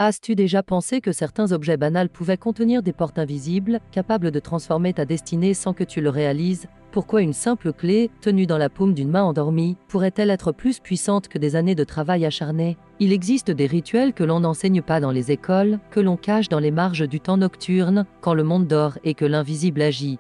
As-tu déjà pensé que certains objets banals pouvaient contenir des portes invisibles, capables de transformer ta destinée sans que tu le réalises? Pourquoi une simple clé, tenue dans la paume d'une main endormie, pourrait-elle être plus puissante que des années de travail acharné? Il existe des rituels que l'on n'enseigne pas dans les écoles, que l'on cache dans les marges du temps nocturne, quand le monde dort et que l'invisible agit.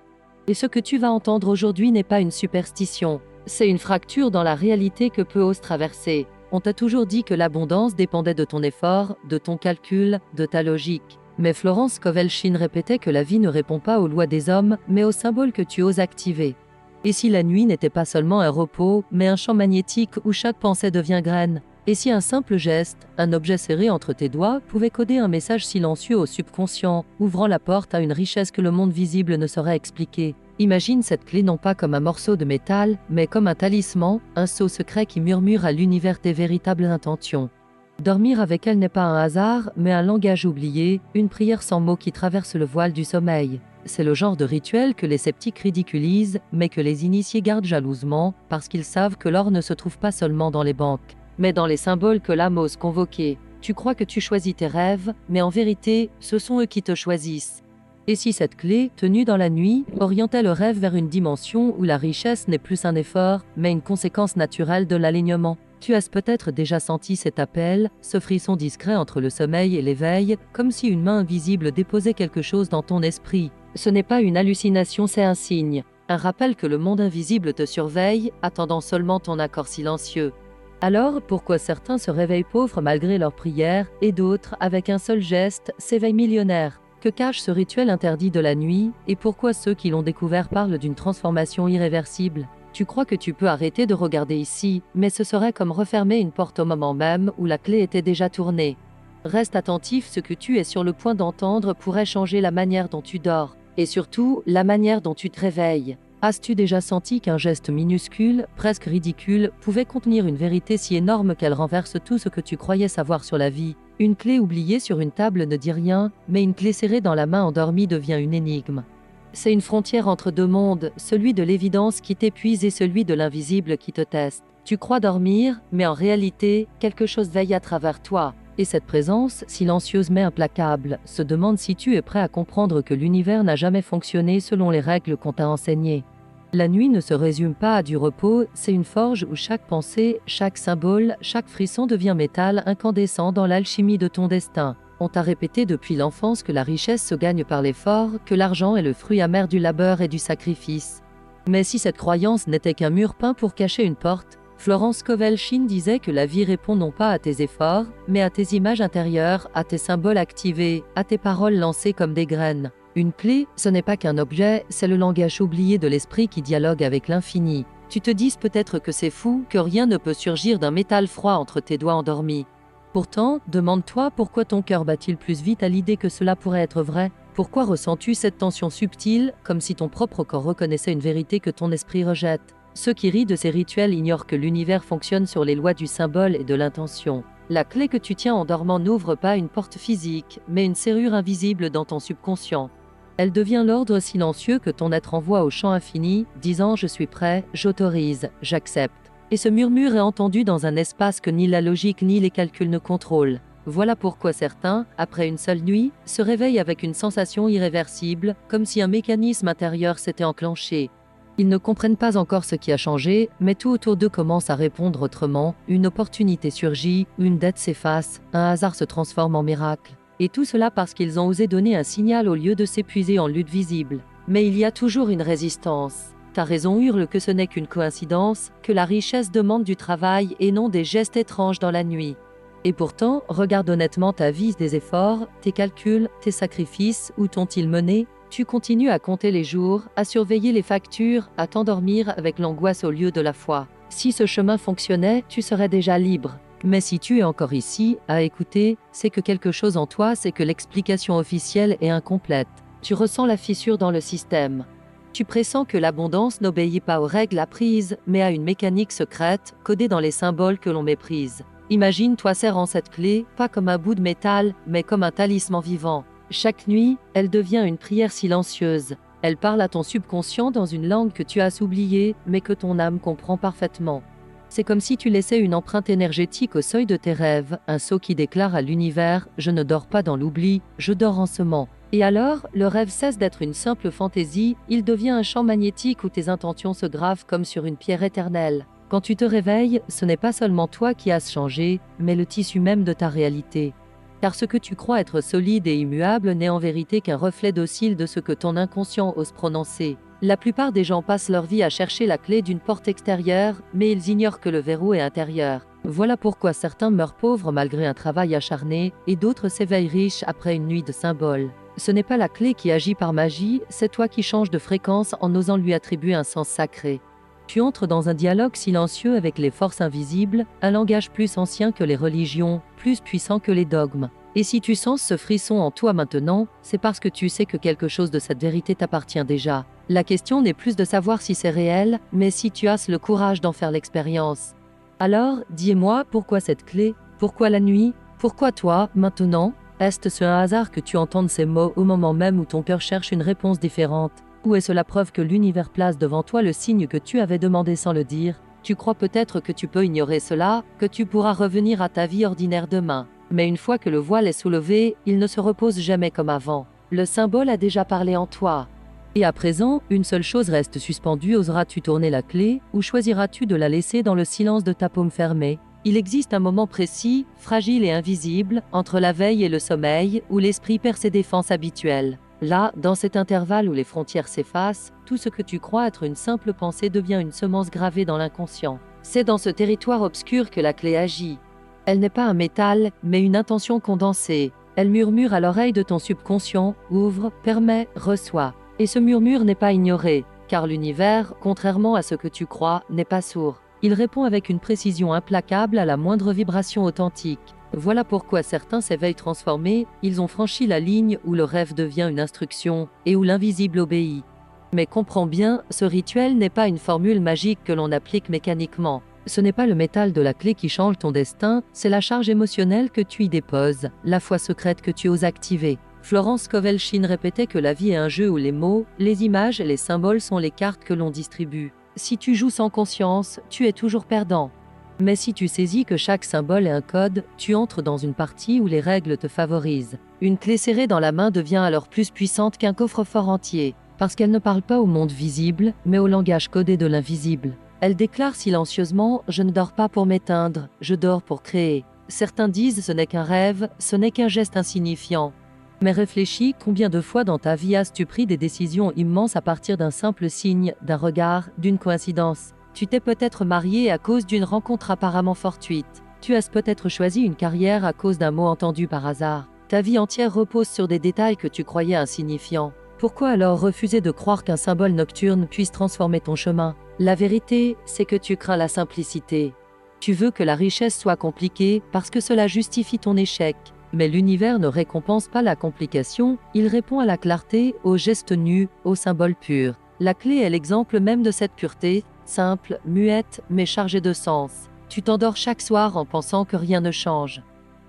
Et ce que tu vas entendre aujourd'hui n'est pas une superstition, c'est une fracture dans la réalité que peu osent traverser. On t'a toujours dit que l'abondance dépendait de ton effort, de ton calcul, de ta logique. Mais Florence Kovelchine répétait que la vie ne répond pas aux lois des hommes, mais aux symboles que tu oses activer. Et si la nuit n'était pas seulement un repos, mais un champ magnétique où chaque pensée devient graine? Et si un simple geste, un objet serré entre tes doigts, pouvait coder un message silencieux au subconscient, ouvrant la porte à une richesse que le monde visible ne saurait expliquer? Imagine cette clé non pas comme un morceau de métal, mais comme un talisman, un sceau secret qui murmure à l'univers tes véritables intentions. Dormir avec elle n'est pas un hasard, mais un langage oublié, une prière sans mots qui traverse le voile du sommeil. C'est le genre de rituel que les sceptiques ridiculisent, mais que les initiés gardent jalousement, parce qu'ils savent que l'or ne se trouve pas seulement dans les banques, mais dans les symboles que l'âme ose convoquer. Tu crois que tu choisis tes rêves, mais en vérité, ce sont eux qui te choisissent. Et si cette clé, tenue dans la nuit, orientait le rêve vers une dimension où la richesse n'est plus un effort, mais une conséquence naturelle de l'alignement? Tu as peut-être déjà senti cet appel, ce frisson discret entre le sommeil et l'éveil, comme si une main invisible déposait quelque chose dans ton esprit. Ce n'est pas une hallucination, c'est un signe, un rappel que le monde invisible te surveille, attendant seulement ton accord silencieux. Alors, pourquoi certains se réveillent pauvres malgré leurs prières, et d'autres, avec un seul geste, s'éveillent millionnaires? Que cache ce rituel interdit de la nuit, et pourquoi ceux qui l'ont découvert parlent d'une transformation irréversible? Tu crois que tu peux arrêter de regarder ici, mais ce serait comme refermer une porte au moment même où la clé était déjà tournée. Reste attentif, ce que tu es sur le point d'entendre pourrait changer la manière dont tu dors, et surtout, la manière dont tu te réveilles. As-tu déjà senti qu'un geste minuscule, presque ridicule, pouvait contenir une vérité si énorme qu'elle renverse tout ce que tu croyais savoir sur la vie? Une clé oubliée sur une table ne dit rien, mais une clé serrée dans la main endormie devient une énigme. C'est une frontière entre deux mondes, celui de l'évidence qui t'épuise et celui de l'invisible qui te teste. Tu crois dormir, mais en réalité, quelque chose veille à travers toi. Et cette présence, silencieuse mais implacable, se demande si tu es prêt à comprendre que l'univers n'a jamais fonctionné selon les règles qu'on t'a enseignées. La nuit ne se résume pas à du repos, c'est une forge où chaque pensée, chaque symbole, chaque frisson devient métal incandescent dans l'alchimie de ton destin. On t'a répété depuis l'enfance que la richesse se gagne par l'effort, que l'argent est le fruit amer du labeur et du sacrifice. Mais si cette croyance n'était qu'un mur peint pour cacher une porte, Florence Kovelchine disait que la vie répond non pas à tes efforts, mais à tes images intérieures, à tes symboles activés, à tes paroles lancées comme des graines. Une clé, ce n'est pas qu'un objet, c'est le langage oublié de l'esprit qui dialogue avec l'infini. Tu te dis peut-être que c'est fou, que rien ne peut surgir d'un métal froid entre tes doigts endormis. Pourtant, demande-toi pourquoi ton cœur bat-il plus vite à l'idée que cela pourrait être vrai? Pourquoi ressens-tu cette tension subtile, comme si ton propre corps reconnaissait une vérité que ton esprit rejette? Ceux qui rient de ces rituels ignorent que l'univers fonctionne sur les lois du symbole et de l'intention. La clé que tu tiens en dormant n'ouvre pas une porte physique, mais une serrure invisible dans ton subconscient. Elle devient l'ordre silencieux que ton être envoie au champ infini, disant « Je suis prêt, j'autorise, j'accepte ». Et ce murmure est entendu dans un espace que ni la logique ni les calculs ne contrôlent. Voilà pourquoi certains, après une seule nuit, se réveillent avec une sensation irréversible, comme si un mécanisme intérieur s'était enclenché. Ils ne comprennent pas encore ce qui a changé, mais tout autour d'eux commence à répondre autrement, une opportunité surgit, une dette s'efface, un hasard se transforme en miracle. Et tout cela parce qu'ils ont osé donner un signal au lieu de s'épuiser en lutte visible. Mais il y a toujours une résistance. Ta raison hurle que ce n'est qu'une coïncidence, que la richesse demande du travail et non des gestes étranges dans la nuit. Et pourtant, regarde honnêtement ta vie des efforts, tes calculs, tes sacrifices, où t'ont-ils mené? Tu continues à compter les jours, à surveiller les factures, à t'endormir avec l'angoisse au lieu de la foi. Si ce chemin fonctionnait, tu serais déjà libre. Mais si tu es encore ici, à écouter, c'est que quelque chose en toi, c'est que l'explication officielle est incomplète. Tu ressens la fissure dans le système. Tu pressens que l'abondance n'obéit pas aux règles apprises, mais à une mécanique secrète, codée dans les symboles que l'on méprise. Imagine-toi serrant cette clé, pas comme un bout de métal, mais comme un talisman vivant. Chaque nuit, elle devient une prière silencieuse. Elle parle à ton subconscient dans une langue que tu as oubliée, mais que ton âme comprend parfaitement. C'est comme si tu laissais une empreinte énergétique au seuil de tes rêves, un sceau qui déclare à l'univers « Je ne dors pas dans l'oubli, je dors en ce moment ». Et alors, le rêve cesse d'être une simple fantaisie, il devient un champ magnétique où tes intentions se gravent comme sur une pierre éternelle. Quand tu te réveilles, ce n'est pas seulement toi qui as changé, mais le tissu même de ta réalité. Car ce que tu crois être solide et immuable n'est en vérité qu'un reflet docile de ce que ton inconscient ose prononcer. La plupart des gens passent leur vie à chercher la clé d'une porte extérieure, mais ils ignorent que le verrou est intérieur. Voilà pourquoi certains meurent pauvres malgré un travail acharné, et d'autres s'éveillent riches après une nuit de symboles. Ce n'est pas la clé qui agit par magie, c'est toi qui changes de fréquence en osant lui attribuer un sens sacré. Tu entres dans un dialogue silencieux avec les forces invisibles, un langage plus ancien que les religions, plus puissant que les dogmes. Et si tu sens ce frisson en toi maintenant, c'est parce que tu sais que quelque chose de cette vérité t'appartient déjà. La question n'est plus de savoir si c'est réel, mais si tu as le courage d'en faire l'expérience. Alors, dis-moi, pourquoi cette clé? Pourquoi la nuit? Pourquoi toi, maintenant? Est-ce un hasard que tu entendes ces mots au moment même où ton cœur cherche une réponse différente? Ou est-ce la preuve que l'univers place devant toi le signe que tu avais demandé sans le dire? Tu crois peut-être que tu peux ignorer cela, que tu pourras revenir à ta vie ordinaire demain. Mais une fois que le voile est soulevé, il ne se repose jamais comme avant. Le symbole a déjà parlé en toi. Et à présent, une seule chose reste suspendue, oseras-tu tourner la clé, ou choisiras-tu de la laisser dans le silence de ta paume fermée? Il existe un moment précis, fragile et invisible, entre la veille et le sommeil, où l'esprit perd ses défenses habituelles. Là, dans cet intervalle où les frontières s'effacent, tout ce que tu crois être une simple pensée devient une semence gravée dans l'inconscient. C'est dans ce territoire obscur que la clé agit. Elle n'est pas un métal, mais une intention condensée. Elle murmure à l'oreille de ton subconscient, ouvre, permet, reçoit. Et ce murmure n'est pas ignoré, car l'univers, contrairement à ce que tu crois, n'est pas sourd. Il répond avec une précision implacable à la moindre vibration authentique. Voilà pourquoi certains s'éveillent transformés, ils ont franchi la ligne où le rêve devient une instruction, et où l'invisible obéit. Mais comprends bien, ce rituel n'est pas une formule magique que l'on applique mécaniquement. Ce n'est pas le métal de la clé qui change ton destin, c'est la charge émotionnelle que tu y déposes, la foi secrète que tu oses activer. Florence Kowalczyk répétait que la vie est un jeu où les mots, les images et les symboles sont les cartes que l'on distribue. Si tu joues sans conscience, tu es toujours perdant. Mais si tu saisis que chaque symbole est un code, tu entres dans une partie où les règles te favorisent. Une clé serrée dans la main devient alors plus puissante qu'un coffre-fort entier, parce qu'elle ne parle pas au monde visible, mais au langage codé de l'invisible. Elle déclare silencieusement « Je ne dors pas pour m'éteindre, je dors pour créer ». Certains disent ce n'est qu'un rêve, ce n'est qu'un geste insignifiant. Mais réfléchis, combien de fois dans ta vie as-tu pris des décisions immenses à partir d'un simple signe, d'un regard, d'une coïncidence? Tu t'es peut-être marié à cause d'une rencontre apparemment fortuite. Tu as peut-être choisi une carrière à cause d'un mot entendu par hasard. Ta vie entière repose sur des détails que tu croyais insignifiants. Pourquoi alors refuser de croire qu'un symbole nocturne puisse transformer ton chemin? La vérité, c'est que tu crains la simplicité. Tu veux que la richesse soit compliquée parce que cela justifie ton échec. Mais l'univers ne récompense pas la complication, il répond à la clarté, aux gestes nus, aux symboles purs. La clé est l'exemple même de cette pureté, simple, muette, mais chargée de sens. Tu t'endors chaque soir en pensant que rien ne change.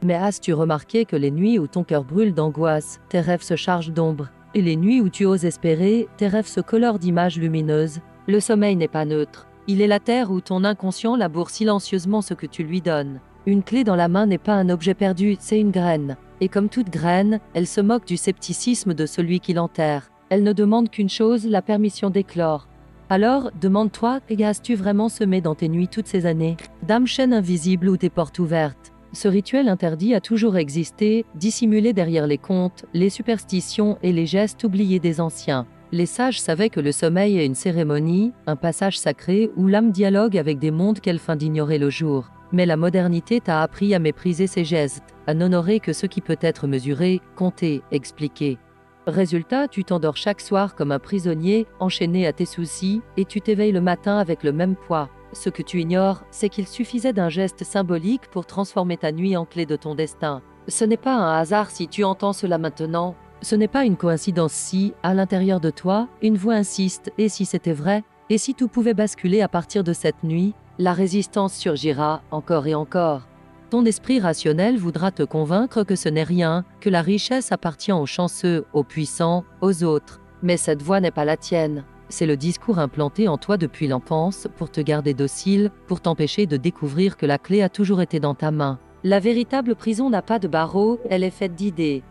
Mais as-tu remarqué que les nuits où ton cœur brûle d'angoisse, tes rêves se chargent d'ombre? Et les nuits où tu oses espérer, tes rêves se colorent d'images lumineuses? Le sommeil n'est pas neutre. Il est la terre où ton inconscient laboure silencieusement ce que tu lui donnes. Une clé dans la main n'est pas un objet perdu, c'est une graine. Et comme toute graine, elle se moque du scepticisme de celui qui l'enterre. Elle ne demande qu'une chose, la permission d'éclore. Alors, demande-toi, as-tu vraiment semé dans tes nuits toutes ces années d'âmes chaînes invisibles ou tes portes ouvertes? Ce rituel interdit a toujours existé, dissimulé derrière les contes, les superstitions et les gestes oubliés des anciens. Les sages savaient que le sommeil est une cérémonie, un passage sacré où l'âme dialogue avec des mondes qu'elle feint d'ignorer le jour. Mais la modernité t'a appris à mépriser ces gestes, à n'honorer que ce qui peut être mesuré, compté, expliqué. Résultat, tu t'endors chaque soir comme un prisonnier, enchaîné à tes soucis, et tu t'éveilles le matin avec le même poids. Ce que tu ignores, c'est qu'il suffisait d'un geste symbolique pour transformer ta nuit en clé de ton destin. Ce n'est pas un hasard si tu entends cela maintenant. Ce n'est pas une coïncidence si, à l'intérieur de toi, une voix insiste « et si c'était vrai ?» Et si tout pouvait basculer à partir de cette nuit, la résistance surgira encore et encore. Ton esprit rationnel voudra te convaincre que ce n'est rien, que la richesse appartient aux chanceux, aux puissants, aux autres. Mais cette voix n'est pas la tienne. c'est le discours implanté en toi depuis l'enfance pour te garder docile, pour t'empêcher de découvrir que la clé a toujours été dans ta main. La véritable prison n'a pas de barreaux, elle est faite d'idées.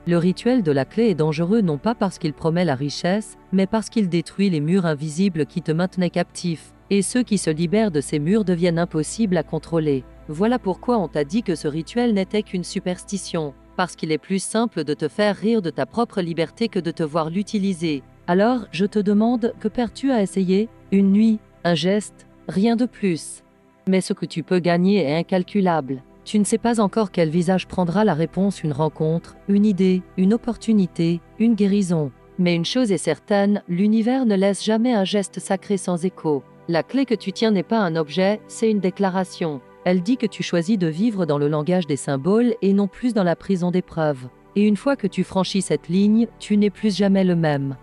Le rituel de la clé est dangereux non pas parce qu'il promet la richesse, mais parce qu'il détruit les murs invisibles qui te maintenaient captif, et ceux qui se libèrent de ces murs deviennent impossibles à contrôler. Voilà pourquoi on t'a dit que ce rituel n'était qu'une superstition, parce qu'il est plus simple de te faire rire de ta propre liberté que de te voir l'utiliser. Alors, je te demande, que perds-tu à essayer? Une nuit, un geste, rien de plus. Mais ce que tu peux gagner est incalculable. Tu ne sais pas encore quel visage prendra la réponse, une rencontre, une idée, une opportunité, une guérison. Mais une chose est certaine, l'univers ne laisse jamais un geste sacré sans écho. La clé que tu tiens n'est pas un objet, c'est une déclaration. Elle dit que tu choisis de vivre dans le langage des symboles et non plus dans la prison des preuves. Et une fois que tu franchis cette ligne, tu n'es plus jamais le même.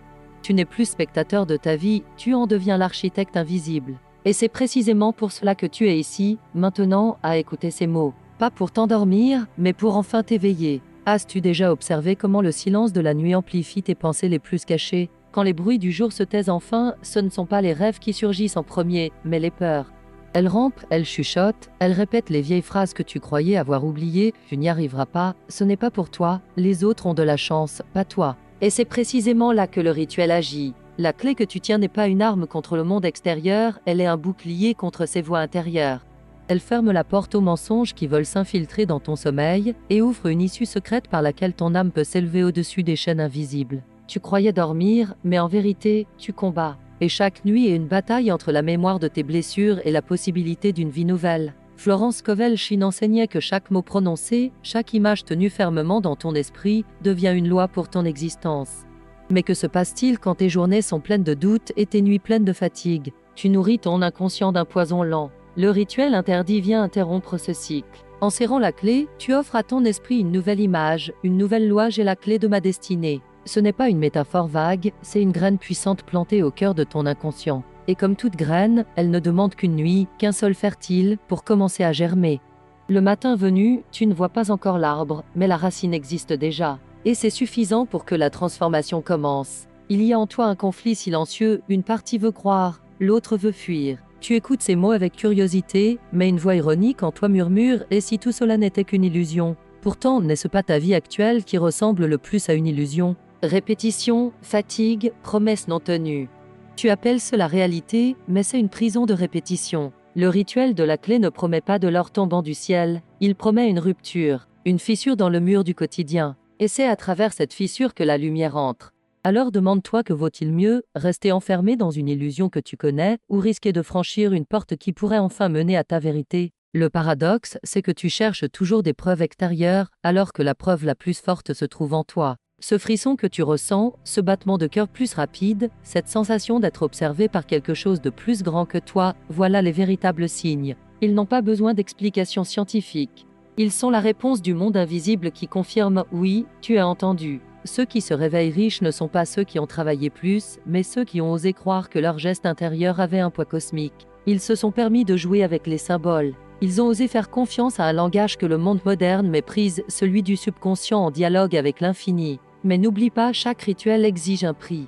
Tu n'es plus spectateur de ta vie, tu en deviens l'architecte invisible. Et c'est précisément pour cela que tu es ici, maintenant, à écouter ces mots. Pas pour t'endormir, mais pour enfin t'éveiller. As-tu déjà observé comment le silence de la nuit amplifie tes pensées les plus cachées? Quand les bruits du jour se taisent enfin, ce ne sont pas les rêves qui surgissent en premier, mais les peurs. Elles rampent, elles chuchotent, elles répètent les vieilles phrases que tu croyais avoir oubliées. Tu n'y arriveras pas, ce n'est pas pour toi, les autres ont de la chance, pas toi. Et c'est précisément là que le rituel agit. La clé que tu tiens n'est pas une arme contre le monde extérieur, elle est un bouclier contre ses voix intérieures. Elle ferme la porte aux mensonges qui veulent s'infiltrer dans ton sommeil et ouvre une issue secrète par laquelle ton âme peut s'élever au-dessus des chaînes invisibles. Tu croyais dormir, mais en vérité, tu combats. Et chaque nuit est une bataille entre la mémoire de tes blessures et la possibilité d'une vie nouvelle. Florence Scovel-Shinn enseignait que chaque mot prononcé, chaque image tenue fermement dans ton esprit, devient une loi pour ton existence. Mais que se passe-t-il quand tes journées sont pleines de doutes et tes nuits pleines de fatigue? Tu nourris ton inconscient d'un poison lent. Le rituel interdit vient interrompre ce cycle. En serrant la clé, tu offres à ton esprit une nouvelle image, une nouvelle loi. J'ai la clé de ma destinée. Ce n'est pas une métaphore vague, c'est une graine puissante plantée au cœur de ton inconscient. Et comme toute graine, elle ne demande qu'une nuit, qu'un sol fertile, pour commencer à germer. Le matin venu, tu ne vois pas encore l'arbre, mais la racine existe déjà. Et c'est suffisant pour que la transformation commence. Il y a en toi un conflit silencieux, une partie veut croire, l'autre veut fuir. Tu écoutes ces mots avec curiosité, mais une voix ironique en toi murmure « Et si tout cela n'était qu'une illusion ?» Pourtant, n'est-ce pas ta vie actuelle qui ressemble le plus à une illusion? Répétition, fatigue, promesses non tenues. Tu appelles cela réalité, mais c'est une prison de répétition. Le rituel de la clé ne promet pas de l'or tombant du ciel, il promet une rupture, une fissure dans le mur du quotidien. Et c'est à travers cette fissure que la lumière entre. Alors demande-toi que vaut-il mieux, rester enfermé dans une illusion que tu connais, ou risquer de franchir une porte qui pourrait enfin mener à ta vérité? Le paradoxe, c'est que tu cherches toujours des preuves extérieures, alors que la preuve la plus forte se trouve en toi. Ce frisson que tu ressens, ce battement de cœur plus rapide, cette sensation d'être observé par quelque chose de plus grand que toi, voilà les véritables signes. Ils n'ont pas besoin d'explications scientifiques. Ils sont la réponse du monde invisible qui confirme « oui, tu as entendu ». Ceux qui se réveillent riches ne sont pas ceux qui ont travaillé plus, mais ceux qui ont osé croire que leur geste intérieur avait un poids cosmique. Ils se sont permis de jouer avec les symboles. Ils ont osé faire confiance à un langage que le monde moderne méprise, celui du subconscient en dialogue avec l'infini. Mais n'oublie pas, chaque rituel exige un prix.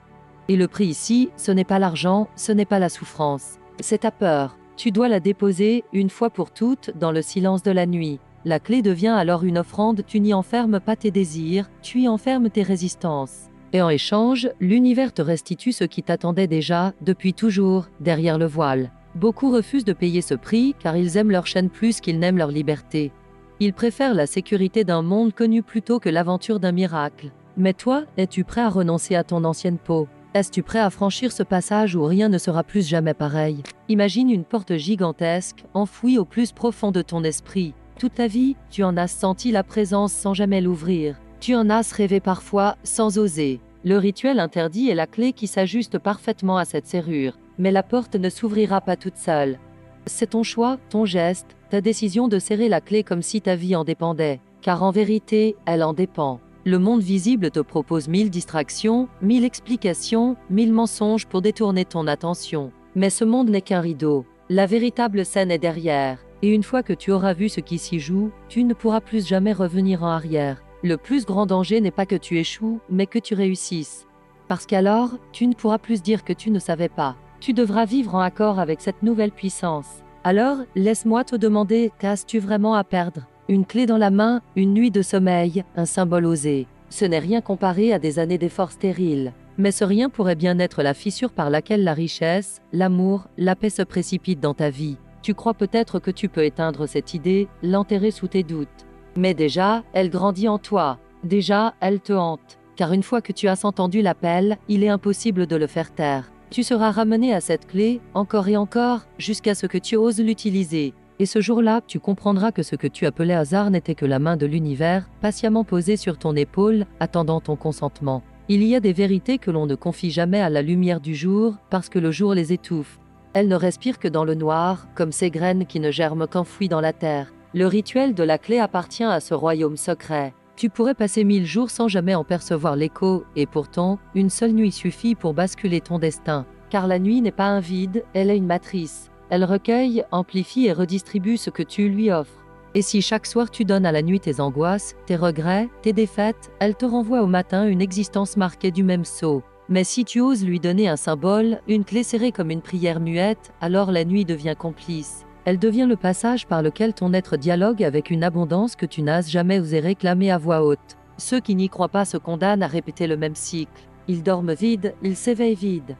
Et le prix ici, ce n'est pas l'argent, ce n'est pas la souffrance. C'est ta peur. Tu dois la déposer, une fois pour toutes, dans le silence de la nuit. La clé devient alors une offrande, tu n'y enfermes pas tes désirs, tu y enfermes tes résistances. Et en échange, l'univers te restitue ce qui t'attendait déjà, depuis toujours, derrière le voile. Beaucoup refusent de payer ce prix car ils aiment leur chaîne plus qu'ils n'aiment leur liberté. Ils préfèrent la sécurité d'un monde connu plutôt que l'aventure d'un miracle. Mais toi, es-tu prêt à renoncer à ton ancienne peau? Es-tu prêt à franchir ce passage où rien ne sera plus jamais pareil? Imagine une porte gigantesque, enfouie au plus profond de ton esprit. Toute ta vie, tu en as senti la présence sans jamais l'ouvrir. Tu en as rêvé parfois, sans oser. Le rituel interdit est la clé qui s'ajuste parfaitement à cette serrure. Mais la porte ne s'ouvrira pas toute seule. C'est ton choix, ton geste, ta décision de serrer la clé comme si ta vie en dépendait. Car en vérité, elle en dépend. Le monde visible te propose 1000 distractions, 1000 explications, 1000 mensonges pour détourner ton attention. Mais ce monde n'est qu'un rideau. La véritable scène est derrière. Et une fois que tu auras vu ce qui s'y joue, tu ne pourras plus jamais revenir en arrière. Le plus grand danger n'est pas que tu échoues, mais que tu réussisses. Parce qu'alors, tu ne pourras plus dire que tu ne savais pas. Tu devras vivre en accord avec cette nouvelle puissance. Alors, laisse-moi te demander, qu'as-tu vraiment à perdre? Une clé dans la main, une nuit de sommeil, un symbole osé. Ce n'est rien comparé à des années d'efforts stériles. Mais ce rien pourrait bien être la fissure par laquelle la richesse, l'amour, la paix se précipitent dans ta vie. Tu crois peut-être que tu peux éteindre cette idée, l'enterrer sous tes doutes. Mais déjà, elle grandit en toi. Déjà, elle te hante. Car une fois que tu as entendu l'appel, il est impossible de le faire taire. Tu seras ramené à cette clé, encore et encore, jusqu'à ce que tu oses l'utiliser. Et ce jour-là, tu comprendras que ce que tu appelais hasard n'était que la main de l'univers, patiemment posée sur ton épaule, attendant ton consentement. Il y a des vérités que l'on ne confie jamais à la lumière du jour, parce que le jour les étouffe. Elles ne respirent que dans le noir, comme ces graines qui ne germent qu'enfouies dans la terre. Le rituel de la clé appartient à ce royaume secret. Tu pourrais passer 1000 jours sans jamais en percevoir l'écho, et pourtant, une seule nuit suffit pour basculer ton destin. Car la nuit n'est pas un vide, elle est une matrice. Elle recueille, amplifie et redistribue ce que tu lui offres. Et si chaque soir tu donnes à la nuit tes angoisses, tes regrets, tes défaites, elle te renvoie au matin une existence marquée du même sceau. Mais si tu oses lui donner un symbole, une clé serrée comme une prière muette, alors la nuit devient complice. Elle devient le passage par lequel ton être dialogue avec une abondance que tu n'as jamais osé réclamer à voix haute. Ceux qui n'y croient pas se condamnent à répéter le même cycle. Ils dorment vides, ils s'éveillent vides.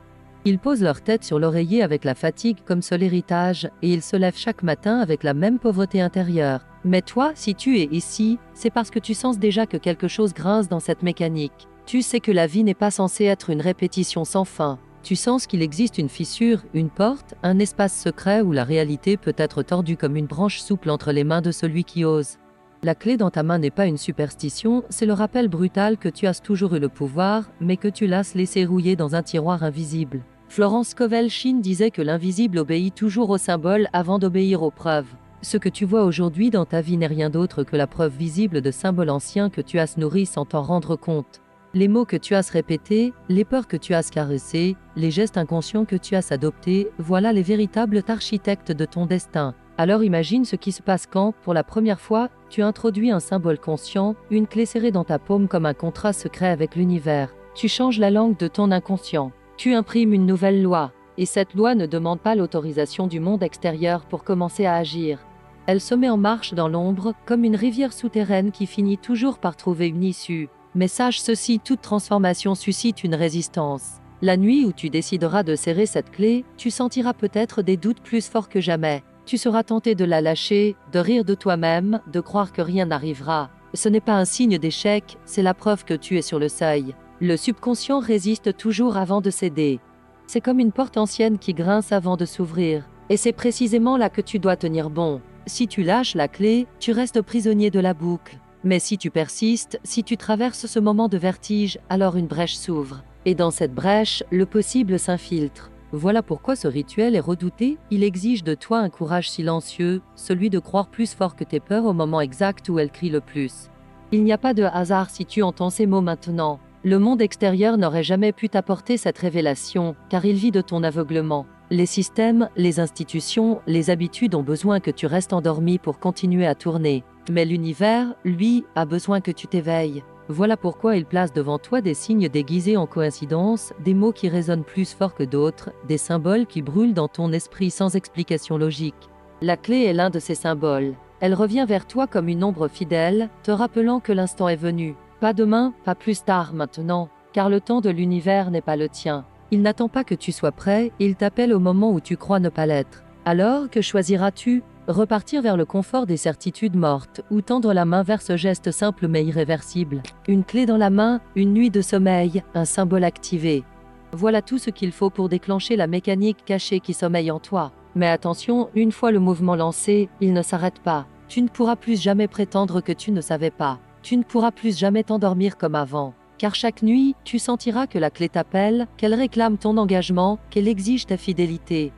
Ils posent leur tête sur l'oreiller avec la fatigue comme seul héritage, et ils se lèvent chaque matin avec la même pauvreté intérieure. Mais toi, si tu es ici, c'est parce que tu sens déjà que quelque chose grince dans cette mécanique. Tu sais que la vie n'est pas censée être une répétition sans fin. Tu sens qu'il existe une fissure, une porte, un espace secret où la réalité peut être tordue comme une branche souple entre les mains de celui qui ose. La clé dans ta main n'est pas une superstition, c'est le rappel brutal que tu as toujours eu le pouvoir, mais que tu l'as laissé rouiller dans un tiroir invisible. Florence Scovel-Shinn disait que l'invisible obéit toujours au symbole avant d'obéir aux preuves. Ce que tu vois aujourd'hui dans ta vie n'est rien d'autre que la preuve visible de symboles anciens que tu as nourris sans t'en rendre compte. Les mots que tu as répétés, les peurs que tu as caressées, les gestes inconscients que tu as adoptés, voilà les véritables architectes de ton destin. Alors imagine ce qui se passe quand, pour la première fois, tu introduis un symbole conscient, une clé serrée dans ta paume comme un contrat secret avec l'univers. Tu changes la langue de ton inconscient. Tu imprimes une nouvelle loi. Et cette loi ne demande pas l'autorisation du monde extérieur pour commencer à agir. Elle se met en marche dans l'ombre, comme une rivière souterraine qui finit toujours par trouver une issue. Mais sache ceci, toute transformation suscite une résistance. La nuit où tu décideras de serrer cette clé, tu sentiras peut-être des doutes plus forts que jamais. Tu seras tenté de la lâcher, de rire de toi-même, de croire que rien n'arrivera. Ce n'est pas un signe d'échec, c'est la preuve que tu es sur le seuil. Le subconscient résiste toujours avant de céder. C'est comme une porte ancienne qui grince avant de s'ouvrir. Et c'est précisément là que tu dois tenir bon. Si tu lâches la clé, tu restes prisonnier de la boucle. Mais si tu persistes, si tu traverses ce moment de vertige, alors une brèche s'ouvre. Et dans cette brèche, le possible s'infiltre. Voilà pourquoi ce rituel est redouté, il exige de toi un courage silencieux, celui de croire plus fort que tes peurs au moment exact où elles crient le plus. Il n'y a pas de hasard si tu entends ces mots maintenant. Le monde extérieur n'aurait jamais pu t'apporter cette révélation, car il vit de ton aveuglement. Les systèmes, les institutions, les habitudes ont besoin que tu restes endormi pour continuer à tourner. Mais l'univers, lui, a besoin que tu t'éveilles. Voilà pourquoi il place devant toi des signes déguisés en coïncidence, des mots qui résonnent plus fort que d'autres, des symboles qui brûlent dans ton esprit sans explication logique. La clé est l'un de ces symboles. Elle revient vers toi comme une ombre fidèle, te rappelant que l'instant est venu. Pas demain, pas plus tard maintenant, car le temps de l'univers n'est pas le tien. Il n'attend pas que tu sois prêt, il t'appelle au moment où tu crois ne pas l'être. Alors, que choisiras-tu ? Repartir vers le confort des certitudes mortes, ou tendre la main vers ce geste simple mais irréversible. Une clé dans la main, une nuit de sommeil, un symbole activé. Voilà tout ce qu'il faut pour déclencher la mécanique cachée qui sommeille en toi. Mais attention, une fois le mouvement lancé, il ne s'arrête pas. Tu ne pourras plus jamais prétendre que tu ne savais pas. Tu ne pourras plus jamais t'endormir comme avant. Car chaque nuit, tu sentiras que la clé t'appelle, qu'elle réclame ton engagement, qu'elle exige ta fidélité.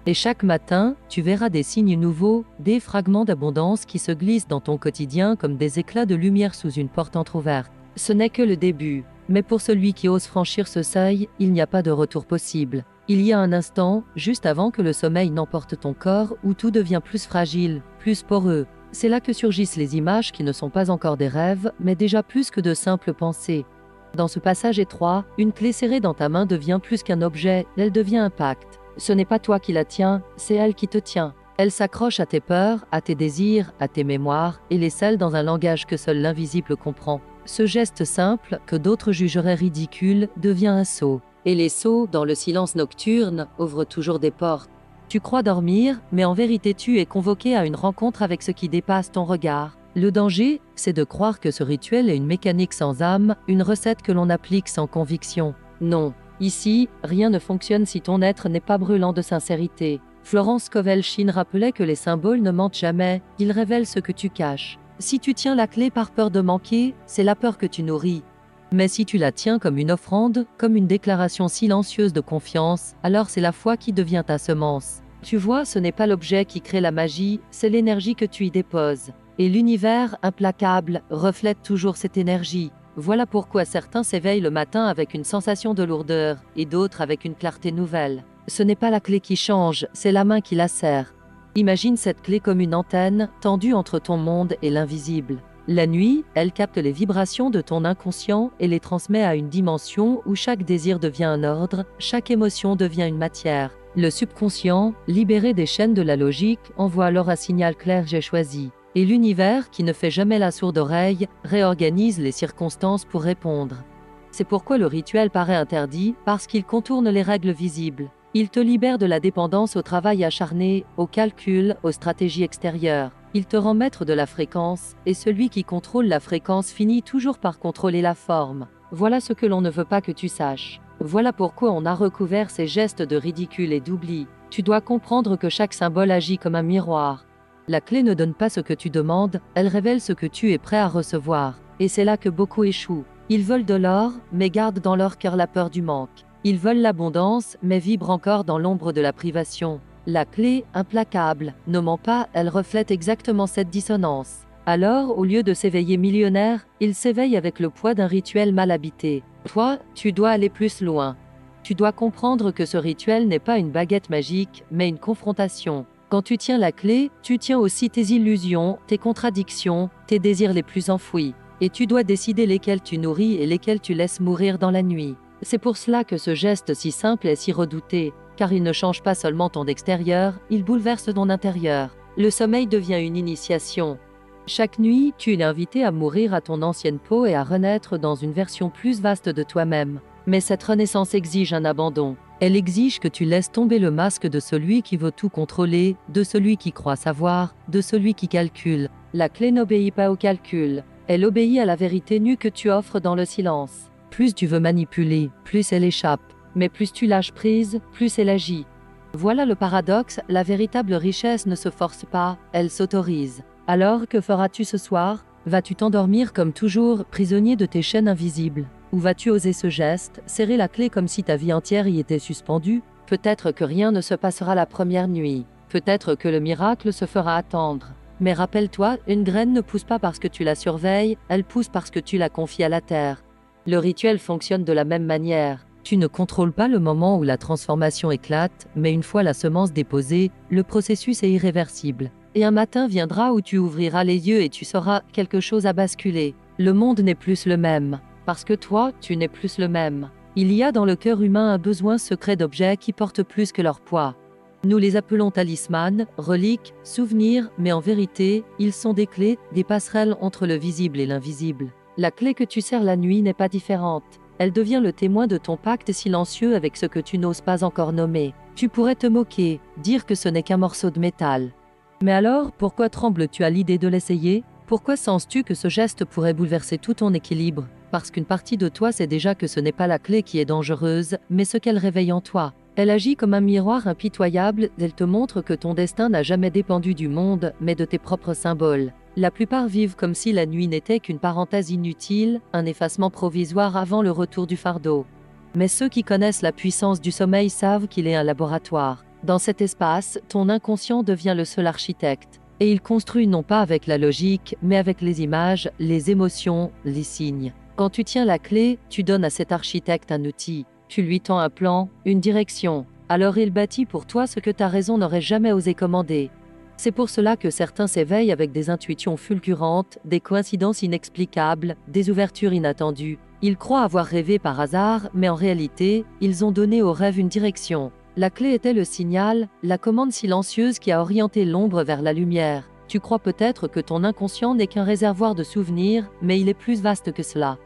Et chaque matin, tu verras des signes nouveaux, des fragments d'abondance qui se glissent dans ton quotidien comme des éclats de lumière sous une porte entrouverte. Ce n'est que le début. Mais pour celui qui ose franchir ce seuil, il n'y a pas de retour possible. Il y a un instant, juste avant que le sommeil n'emporte ton corps, où tout devient plus fragile, plus poreux. C'est là que surgissent les images qui ne sont pas encore des rêves, mais déjà plus que de simples pensées. Dans ce passage étroit, une clé serrée dans ta main devient plus qu'un objet, elle devient un pacte. Ce n'est pas toi qui la tiens, c'est elle qui te tient. Elle s'accroche à tes peurs, à tes désirs, à tes mémoires, et les scelle dans un langage que seul l'invisible comprend. Ce geste simple, que d'autres jugeraient ridicule, devient un sceau. Et les sceaux, dans le silence nocturne, ouvrent toujours des portes. Tu crois dormir, mais en vérité tu es convoqué à une rencontre avec ce qui dépasse ton regard. Le danger, c'est de croire que ce rituel est une mécanique sans âme, une recette que l'on applique sans conviction. Non, ici, rien ne fonctionne si ton être n'est pas brûlant de sincérité. Florence Scovel-Shinn rappelait que les symboles ne mentent jamais, ils révèlent ce que tu caches. Si tu tiens la clé par peur de manquer, c'est la peur que tu nourris. Mais si tu la tiens comme une offrande, comme une déclaration silencieuse de confiance, alors c'est la foi qui devient ta semence. Tu vois, ce n'est pas l'objet qui crée la magie, c'est l'énergie que tu y déposes. Et l'univers, implacable, reflète toujours cette énergie. Voilà pourquoi certains s'éveillent le matin avec une sensation de lourdeur, et d'autres avec une clarté nouvelle. Ce n'est pas la clé qui change, c'est la main qui la serre. Imagine cette clé comme une antenne, tendue entre ton monde et l'invisible. La nuit, elle capte les vibrations de ton inconscient et les transmet à une dimension où chaque désir devient un ordre, chaque émotion devient une matière. Le subconscient, libéré des chaînes de la logique, envoie alors un signal clair: j'ai choisi. Et l'univers, qui ne fait jamais la sourde oreille, réorganise les circonstances pour répondre. C'est pourquoi le rituel paraît interdit, parce qu'il contourne les règles visibles. Il te libère de la dépendance au travail acharné, au calcul, aux stratégies extérieures. Il te rend maître de la fréquence, et celui qui contrôle la fréquence finit toujours par contrôler la forme. Voilà ce que l'on ne veut pas que tu saches. Voilà pourquoi on a recouvert ces gestes de ridicule et d'oubli. Tu dois comprendre que chaque symbole agit comme un miroir. La clé ne donne pas ce que tu demandes, elle révèle ce que tu es prêt à recevoir. Et c'est là que beaucoup échouent. Ils veulent de l'or, mais gardent dans leur cœur la peur du manque. Ils veulent l'abondance, mais vibrent encore dans l'ombre de la privation. La clé, implacable, ne ment pas, elle reflète exactement cette dissonance. Alors, au lieu de s'éveiller millionnaire, il s'éveille avec le poids d'un rituel mal habité. Toi, tu dois aller plus loin. Tu dois comprendre que ce rituel n'est pas une baguette magique, mais une confrontation. Quand tu tiens la clé, tu tiens aussi tes illusions, tes contradictions, tes désirs les plus enfouis. Et tu dois décider lesquels tu nourris et lesquels tu laisses mourir dans la nuit. C'est pour cela que ce geste si simple est si redouté, car il ne change pas seulement ton extérieur, il bouleverse ton intérieur. Le sommeil devient une initiation. Chaque nuit, tu es invité à mourir à ton ancienne peau et à renaître dans une version plus vaste de toi-même. Mais cette renaissance exige un abandon. Elle exige que tu laisses tomber le masque de celui qui veut tout contrôler, de celui qui croit savoir, de celui qui calcule. La clé n'obéit pas au calcul, elle obéit à la vérité nue que tu offres dans le silence. Plus tu veux manipuler, plus elle échappe. Mais plus tu lâches prise, plus elle agit. Voilà le paradoxe, la véritable richesse ne se force pas, elle s'autorise. Alors, que feras-tu ce soir? Vas-tu t'endormir comme toujours, prisonnier de tes chaînes invisibles? Ou vas-tu oser ce geste, serrer la clé comme si ta vie entière y était suspendue? Peut-être que rien ne se passera la première nuit. Peut-être que le miracle se fera attendre. Mais rappelle-toi, une graine ne pousse pas parce que tu la surveilles, elle pousse parce que tu la confies à la terre. Le rituel fonctionne de la même manière. Tu ne contrôles pas le moment où la transformation éclate, mais une fois la semence déposée, le processus est irréversible. Et un matin viendra où tu ouvriras les yeux et tu sauras quelque chose a basculé. Le monde n'est plus le même. Parce que toi, tu n'es plus le même. Il y a dans le cœur humain un besoin secret d'objets qui portent plus que leur poids. Nous les appelons talismans, reliques, souvenirs, mais en vérité, ils sont des clés, des passerelles entre le visible et l'invisible. La clé que tu serres la nuit n'est pas différente. Elle devient le témoin de ton pacte silencieux avec ce que tu n'oses pas encore nommer. Tu pourrais te moquer, dire que ce n'est qu'un morceau de métal. Mais alors, pourquoi trembles-tu à l'idée de l'essayer? Pourquoi sens-tu que ce geste pourrait bouleverser tout ton équilibre? Parce qu'une partie de toi sait déjà que ce n'est pas la clé qui est dangereuse, mais ce qu'elle réveille en toi. Elle agit comme un miroir impitoyable, elle te montre que ton destin n'a jamais dépendu du monde, mais de tes propres symboles. La plupart vivent comme si la nuit n'était qu'une parenthèse inutile, un effacement provisoire avant le retour du fardeau. Mais ceux qui connaissent la puissance du sommeil savent qu'il est un laboratoire. Dans cet espace, ton inconscient devient le seul architecte. Et il construit non pas avec la logique, mais avec les images, les émotions, les signes. Quand tu tiens la clé, tu donnes à cet architecte un outil. Tu lui tends un plan, une direction. Alors il bâtit pour toi ce que ta raison n'aurait jamais osé commander. C'est pour cela que certains s'éveillent avec des intuitions fulgurantes, des coïncidences inexplicables, des ouvertures inattendues. Ils croient avoir rêvé par hasard, mais en réalité, ils ont donné au rêve une direction. La clé était le signal, la commande silencieuse qui a orienté l'ombre vers la lumière. Tu crois peut-être que ton inconscient n'est qu'un réservoir de souvenirs, mais il est plus vaste que cela.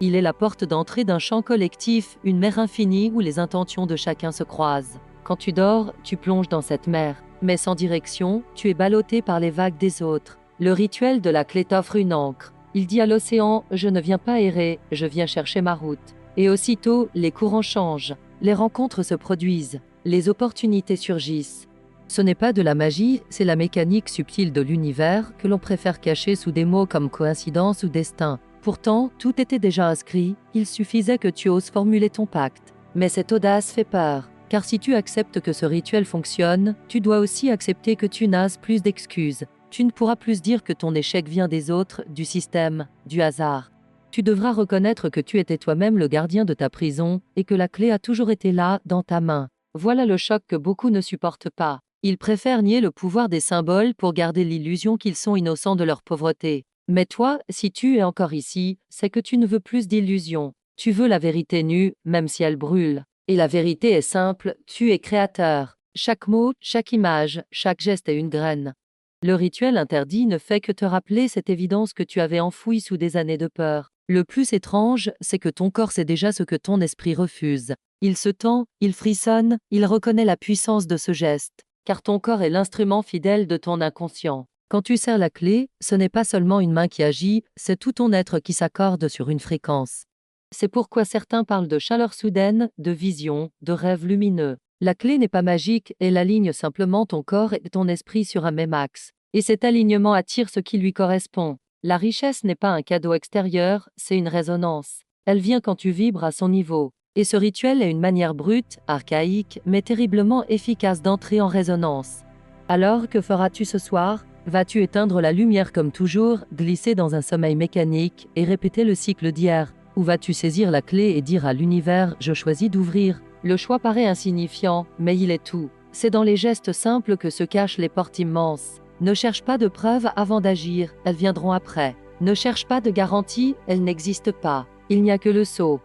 Il est la porte d'entrée d'un champ collectif, une mer infinie où les intentions de chacun se croisent. Quand tu dors, tu plonges dans cette mer, mais sans direction, tu es ballotté par les vagues des autres. Le rituel de la clé t'offre une ancre. Il dit à l'océan « Je ne viens pas errer, je viens chercher ma route ». Et aussitôt, les courants changent, les rencontres se produisent, les opportunités surgissent. Ce n'est pas de la magie, c'est la mécanique subtile de l'univers que l'on préfère cacher sous des mots comme coïncidence ou destin. Pourtant, tout était déjà inscrit, il suffisait que tu oses formuler ton pacte. Mais cette audace fait peur, car si tu acceptes que ce rituel fonctionne, tu dois aussi accepter que tu n'as plus d'excuses. Tu ne pourras plus dire que ton échec vient des autres, du système, du hasard. Tu devras reconnaître que tu étais toi-même le gardien de ta prison et que la clé a toujours été là, dans ta main. Voilà le choc que beaucoup ne supportent pas. Ils préfèrent nier le pouvoir des symboles pour garder l'illusion qu'ils sont innocents de leur pauvreté. Mais toi, si tu es encore ici, c'est que tu ne veux plus d'illusions. Tu veux la vérité nue, même si elle brûle. Et la vérité est simple, tu es créateur. Chaque mot, chaque image, chaque geste est une graine. Le rituel interdit ne fait que te rappeler cette évidence que tu avais enfouie sous des années de peur. Le plus étrange, c'est que ton corps sait déjà ce que ton esprit refuse. Il se tend, il frissonne, il reconnaît la puissance de ce geste, car ton corps est l'instrument fidèle de ton inconscient. Quand tu serres la clé, ce n'est pas seulement une main qui agit, c'est tout ton être qui s'accorde sur une fréquence. C'est pourquoi certains parlent de chaleur soudaine, de vision, de rêve lumineux. La clé n'est pas magique, elle aligne simplement ton corps et ton esprit sur un même axe. Et cet alignement attire ce qui lui correspond. La richesse n'est pas un cadeau extérieur, c'est une résonance. Elle vient quand tu vibres à son niveau. Et ce rituel est une manière brute, archaïque, mais terriblement efficace d'entrer en résonance. Alors, que feras-tu ce soir? Vas-tu éteindre la lumière comme toujours, glisser dans un sommeil mécanique et répéter le cycle d'hier? Ou vas-tu saisir la clé et dire à l'univers « Je choisis d'ouvrir ». Le choix paraît insignifiant, mais il est tout. C'est dans les gestes simples que se cachent les portes immenses. Ne cherche pas de preuves avant d'agir, elles viendront après. Ne cherche pas de garantie, elles n'existent pas. Il n'y a que le saut.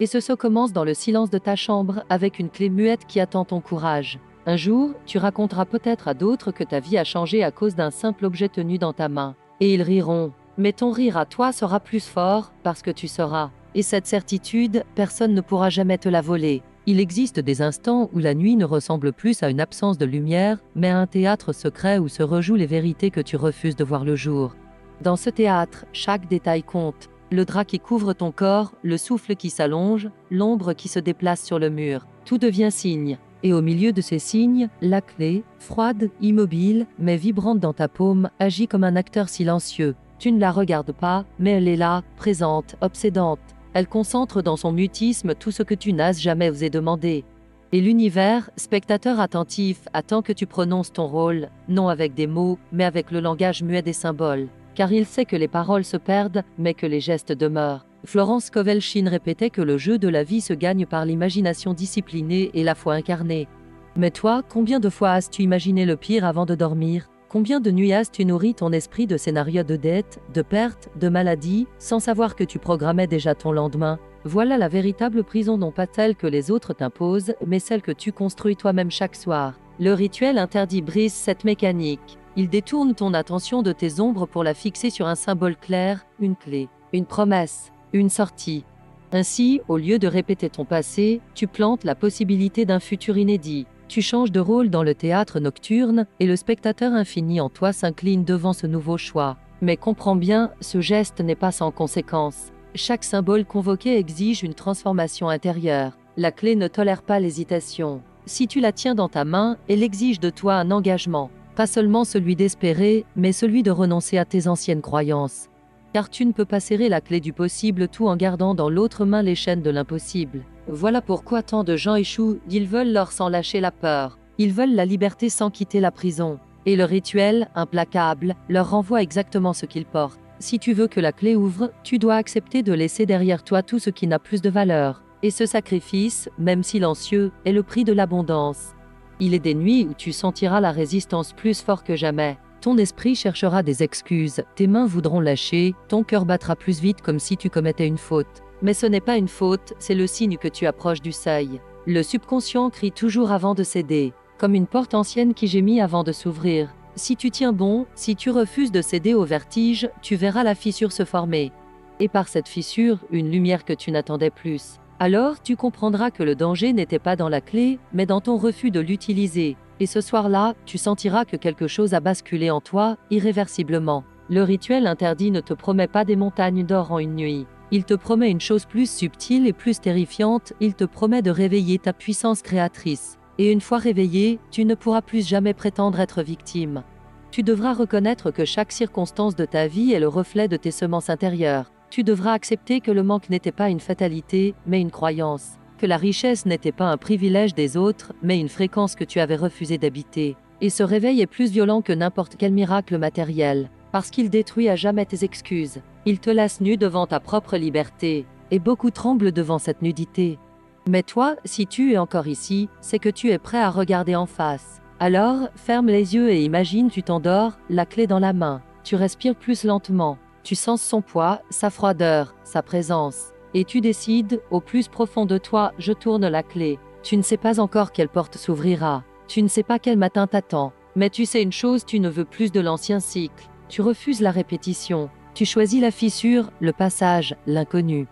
Et ce saut commence dans le silence de ta chambre avec une clé muette qui attend ton courage. Un jour, tu raconteras peut-être à d'autres que ta vie a changé à cause d'un simple objet tenu dans ta main. Et ils riront. Mais ton rire à toi sera plus fort parce que tu sauras. Et cette certitude, personne ne pourra jamais te la voler. Il existe des instants où la nuit ne ressemble plus à une absence de lumière, mais à un théâtre secret où se rejouent les vérités que tu refuses de voir le jour. Dans ce théâtre, chaque détail compte. Le drap qui couvre ton corps, le souffle qui s'allonge, l'ombre qui se déplace sur le mur. Tout devient signe. Et au milieu de ces signes, la clé, froide, immobile, mais vibrante dans ta paume, agit comme un acteur silencieux. Tu ne la regardes pas, mais elle est là, présente, obsédante. Elle concentre dans son mutisme tout ce que tu n'as jamais osé demander. Et l'univers, spectateur attentif, attend que tu prononces ton rôle, non avec des mots, mais avec le langage muet des symboles. Car il sait que les paroles se perdent, mais que les gestes demeurent. Florence Kowalschin répétait que le jeu de la vie se gagne par l'imagination disciplinée et la foi incarnée. Mais toi, combien de fois as-tu imaginé le pire avant de dormir? Combien de nuits as-tu nourri ton esprit de scénarios de dette, de perte, de maladie, sans savoir que tu programmais déjà ton lendemain? Voilà la véritable prison, non pas celle que les autres t'imposent, mais celle que tu construis toi-même chaque soir. Le rituel interdit brise cette mécanique. Il détourne ton attention de tes ombres pour la fixer sur un symbole clair, une clé, une promesse, une sortie. Ainsi, au lieu de répéter ton passé, tu plantes la possibilité d'un futur inédit. Tu changes de rôle dans le théâtre nocturne et le spectateur infini en toi s'incline devant ce nouveau choix. Mais comprends bien, ce geste n'est pas sans conséquence. Chaque symbole convoqué exige une transformation intérieure. La clé ne tolère pas l'hésitation. Si tu la tiens dans ta main, elle exige de toi un engagement. Pas seulement celui d'espérer, mais celui de renoncer à tes anciennes croyances. Car tu ne peux pas serrer la clé du possible tout en gardant dans l'autre main les chaînes de l'impossible. Voilà pourquoi tant de gens échouent, ils veulent l'or sans lâcher la peur. Ils veulent la liberté sans quitter la prison. Et le rituel, implacable, leur renvoie exactement ce qu'ils portent. Si tu veux que la clé ouvre, tu dois accepter de laisser derrière toi tout ce qui n'a plus de valeur. Et ce sacrifice, même silencieux, est le prix de l'abondance. Il est des nuits où tu sentiras la résistance plus fort que jamais. Ton esprit cherchera des excuses, tes mains voudront lâcher, ton cœur battra plus vite comme si tu commettais une faute. Mais ce n'est pas une faute, c'est le signe que tu approches du seuil. Le subconscient crie toujours avant de céder, comme une porte ancienne qui gémit avant de s'ouvrir. Si tu tiens bon, si tu refuses de céder au vertige, tu verras la fissure se former. Et par cette fissure, une lumière que tu n'attendais plus. Alors tu comprendras que le danger n'était pas dans la clé, mais dans ton refus de l'utiliser. Et ce soir-là, tu sentiras que quelque chose a basculé en toi, irréversiblement. Le rituel interdit ne te promet pas des montagnes d'or en une nuit. Il te promet une chose plus subtile et plus terrifiante, il te promet de réveiller ta puissance créatrice. Et une fois réveillé, tu ne pourras plus jamais prétendre être victime. Tu devras reconnaître que chaque circonstance de ta vie est le reflet de tes semences intérieures. Tu devras accepter que le manque n'était pas une fatalité, mais une croyance. Que la richesse n'était pas un privilège des autres, mais une fréquence que tu avais refusé d'habiter. Et ce réveil est plus violent que n'importe quel miracle matériel, parce qu'il détruit à jamais tes excuses. Il te laisse nu devant ta propre liberté, et beaucoup tremblent devant cette nudité. Mais toi, si tu es encore ici, c'est que tu es prêt à regarder en face. Alors, ferme les yeux et imagine tu t'endors, la clé dans la main. Tu respires plus lentement. Tu sens son poids, sa froideur, sa présence. Et tu décides, au plus profond de toi, je tourne la clé. Tu ne sais pas encore quelle porte s'ouvrira. Tu ne sais pas quel matin t'attend. Mais tu sais une chose, tu ne veux plus de l'ancien cycle. Tu refuses la répétition. Tu choisis la fissure, le passage, l'inconnu.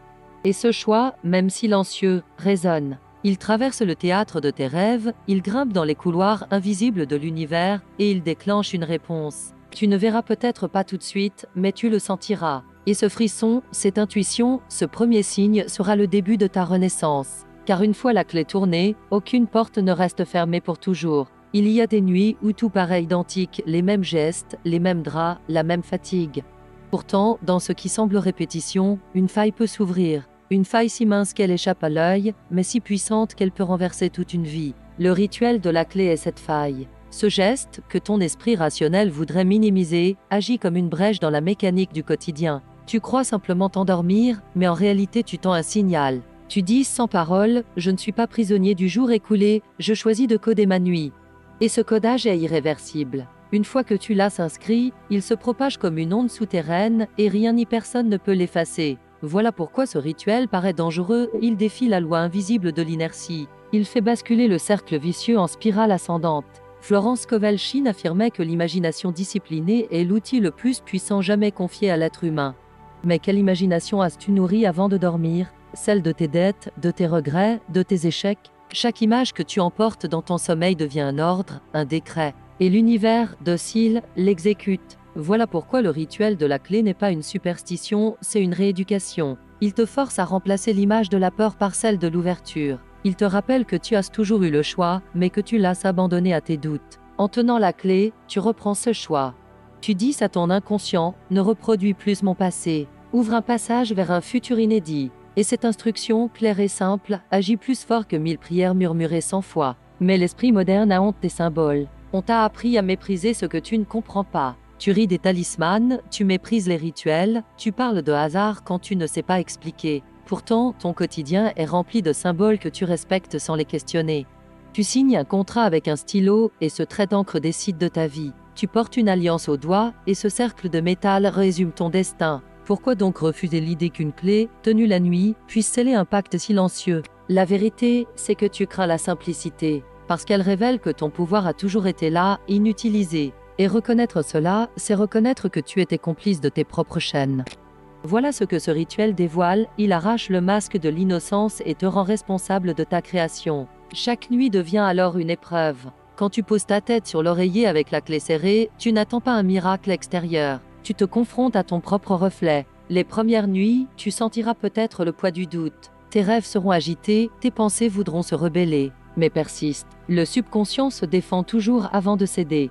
Et ce choix, même silencieux, résonne. Il traverse le théâtre de tes rêves, il grimpe dans les couloirs invisibles de l'univers et il déclenche une réponse. Tu ne verras peut-être pas tout de suite, mais tu le sentiras. Et ce frisson, cette intuition, ce premier signe sera le début de ta renaissance. Car une fois la clé tournée, aucune porte ne reste fermée pour toujours. Il y a des nuits où tout paraît identique, les mêmes gestes, les mêmes draps, la même fatigue. Pourtant, dans ce qui semble répétition, une faille peut s'ouvrir. Une faille si mince qu'elle échappe à l'œil, mais si puissante qu'elle peut renverser toute une vie. Le rituel de la clé est cette faille. Ce geste, que ton esprit rationnel voudrait minimiser, agit comme une brèche dans la mécanique du quotidien. Tu crois simplement t'endormir, mais en réalité tu tends un signal. Tu dis sans parole, je ne suis pas prisonnier du jour écoulé, je choisis de coder ma nuit. Et ce codage est irréversible. Une fois que tu l'as inscrit, il se propage comme une onde souterraine, et rien ni personne ne peut l'effacer. Voilà pourquoi ce rituel paraît dangereux, il défie la loi invisible de l'inertie. Il fait basculer le cercle vicieux en spirale ascendante. Florence Kowalski affirmait que l'imagination disciplinée est l'outil le plus puissant jamais confié à l'être humain. Mais quelle imagination as-tu nourrie avant de dormir? Celle de tes dettes, de tes regrets, de tes échecs? Chaque image que tu emportes dans ton sommeil devient un ordre, un décret. Et l'univers, docile, l'exécute. Voilà pourquoi le rituel de la clé n'est pas une superstition, c'est une rééducation. Il te force à remplacer l'image de la peur par celle de l'ouverture. Il te rappelle que tu as toujours eu le choix, mais que tu l'as abandonné à tes doutes. En tenant la clé, tu reprends ce choix. Tu dis à ton inconscient, ne reproduis plus mon passé. Ouvre un passage vers un futur inédit. Et cette instruction, claire et simple, agit plus fort que 1000 prières murmurées 100 fois. Mais l'esprit moderne a honte des symboles. On t'a appris à mépriser ce que tu ne comprends pas. Tu ris des talismans, tu méprises les rituels, tu parles de hasard quand tu ne sais pas expliquer. Pourtant, ton quotidien est rempli de symboles que tu respectes sans les questionner. Tu signes un contrat avec un stylo et ce trait d'encre décide de ta vie. Tu portes une alliance au doigt et ce cercle de métal résume ton destin. Pourquoi donc refuser l'idée qu'une clé, tenue la nuit, puisse sceller un pacte silencieux? La vérité, c'est que tu crains la simplicité, parce qu'elle révèle que ton pouvoir a toujours été là, inutilisé. Et reconnaître cela, c'est reconnaître que tu étais complice de tes propres chaînes. Voilà ce que ce rituel dévoile, il arrache le masque de l'innocence et te rend responsable de ta création. Chaque nuit devient alors une épreuve. Quand tu poses ta tête sur l'oreiller avec la clé serrée, tu n'attends pas un miracle extérieur. Tu te confrontes à ton propre reflet. Les premières nuits, tu sentiras peut-être le poids du doute. Tes rêves seront agités, tes pensées voudront se rebeller. Mais persiste. Le subconscient se défend toujours avant de céder.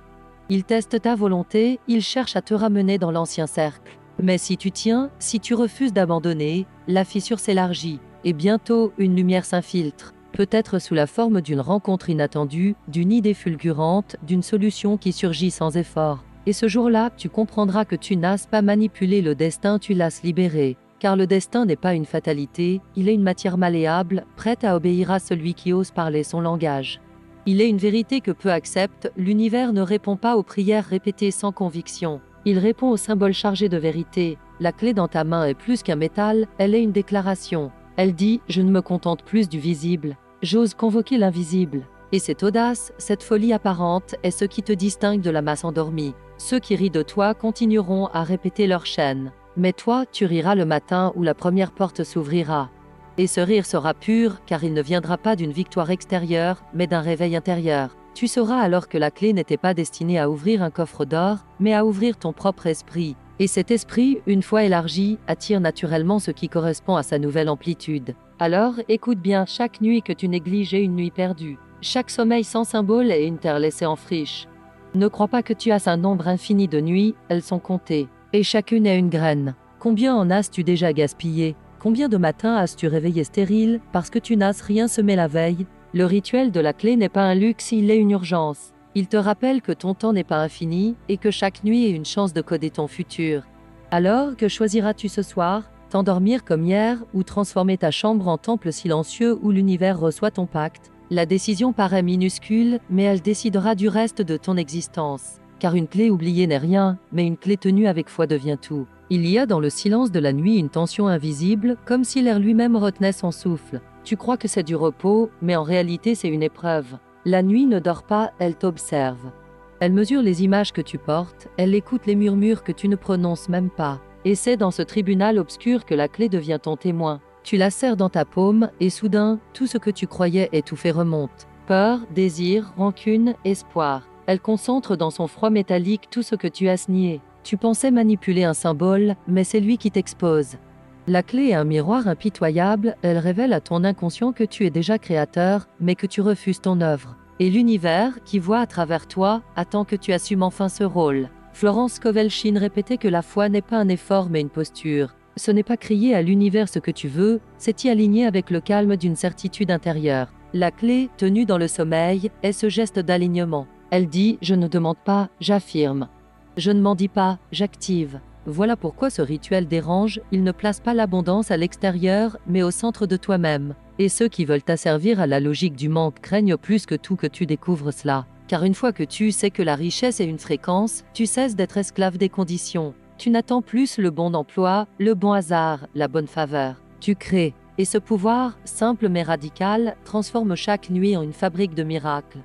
Il teste ta volonté, il cherche à te ramener dans l'ancien cercle. Mais si tu tiens, si tu refuses d'abandonner, la fissure s'élargit, et bientôt une lumière s'infiltre, peut-être sous la forme d'une rencontre inattendue, d'une idée fulgurante, d'une solution qui surgit sans effort. Et ce jour-là, tu comprendras que tu n'as pas manipulé le destin, tu l'as libéré. Car le destin n'est pas une fatalité, il est une matière malléable, prête à obéir à celui qui ose parler son langage. Il est une vérité que peu acceptent, l'univers ne répond pas aux prières répétées sans conviction. Il répond aux symboles chargés de vérité. La clé dans ta main est plus qu'un métal, elle est une déclaration. Elle dit « Je ne me contente plus du visible, j'ose convoquer l'invisible ». Et cette audace, cette folie apparente est ce qui te distingue de la masse endormie. Ceux qui rient de toi continueront à répéter leur chaîne. Mais toi, tu riras le matin où la première porte s'ouvrira. Et ce rire sera pur, car il ne viendra pas d'une victoire extérieure, mais d'un réveil intérieur. Tu sauras alors que la clé n'était pas destinée à ouvrir un coffre d'or, mais à ouvrir ton propre esprit. Et cet esprit, une fois élargi, attire naturellement ce qui correspond à sa nouvelle amplitude. Alors, écoute bien, chaque nuit que tu négliges est une nuit perdue. Chaque sommeil sans symbole est une terre laissée en friche. Ne crois pas que tu as un nombre infini de nuits, elles sont comptées. Et chacune est une graine. Combien en as-tu déjà gaspillé? Combien de matins as-tu réveillé stérile, parce que tu n'as rien semé la veille? Le rituel de la clé n'est pas un luxe, il est une urgence. Il te rappelle que ton temps n'est pas infini, et que chaque nuit est une chance de coder ton futur. Alors, que choisiras-tu ce soir? T'endormir comme hier, ou transformer ta chambre en temple silencieux où l'univers reçoit ton pacte? La décision paraît minuscule, mais elle décidera du reste de ton existence. Car une clé oubliée n'est rien, mais une clé tenue avec foi devient tout. Il y a dans le silence de la nuit une tension invisible, comme si l'air lui-même retenait son souffle. Tu crois que c'est du repos, mais en réalité c'est une épreuve. La nuit ne dort pas, elle t'observe. Elle mesure les images que tu portes, elle écoute les murmures que tu ne prononces même pas. Et c'est dans ce tribunal obscur que la clé devient ton témoin. Tu la serres dans ta paume, et soudain, tout ce que tu croyais étouffé remonte. Peur, désir, rancune, espoir. Elle concentre dans son froid métallique tout ce que tu as nié. Tu pensais manipuler un symbole, mais c'est lui qui t'expose. La clé est un miroir impitoyable, elle révèle à ton inconscient que tu es déjà créateur, mais que tu refuses ton œuvre. Et l'univers, qui voit à travers toi, attend que tu assumes enfin ce rôle. Florence Kovelchine répétait que la foi n'est pas un effort mais une posture. Ce n'est pas crier à l'univers ce que tu veux, c'est y aligner avec le calme d'une certitude intérieure. La clé, tenue dans le sommeil, est ce geste d'alignement. Elle dit « Je ne demande pas, j'affirme. Je ne m'en dis pas, j'active ». Voilà pourquoi ce rituel dérange, il ne place pas l'abondance à l'extérieur, mais au centre de toi-même. Et ceux qui veulent t'asservir à la logique du manque craignent plus que tout que tu découvres cela. Car une fois que tu sais que la richesse est une fréquence, tu cesses d'être esclave des conditions. Tu n'attends plus le bon emploi, le bon hasard, la bonne faveur. Tu crées. Et ce pouvoir, simple mais radical, transforme chaque nuit en une fabrique de miracles.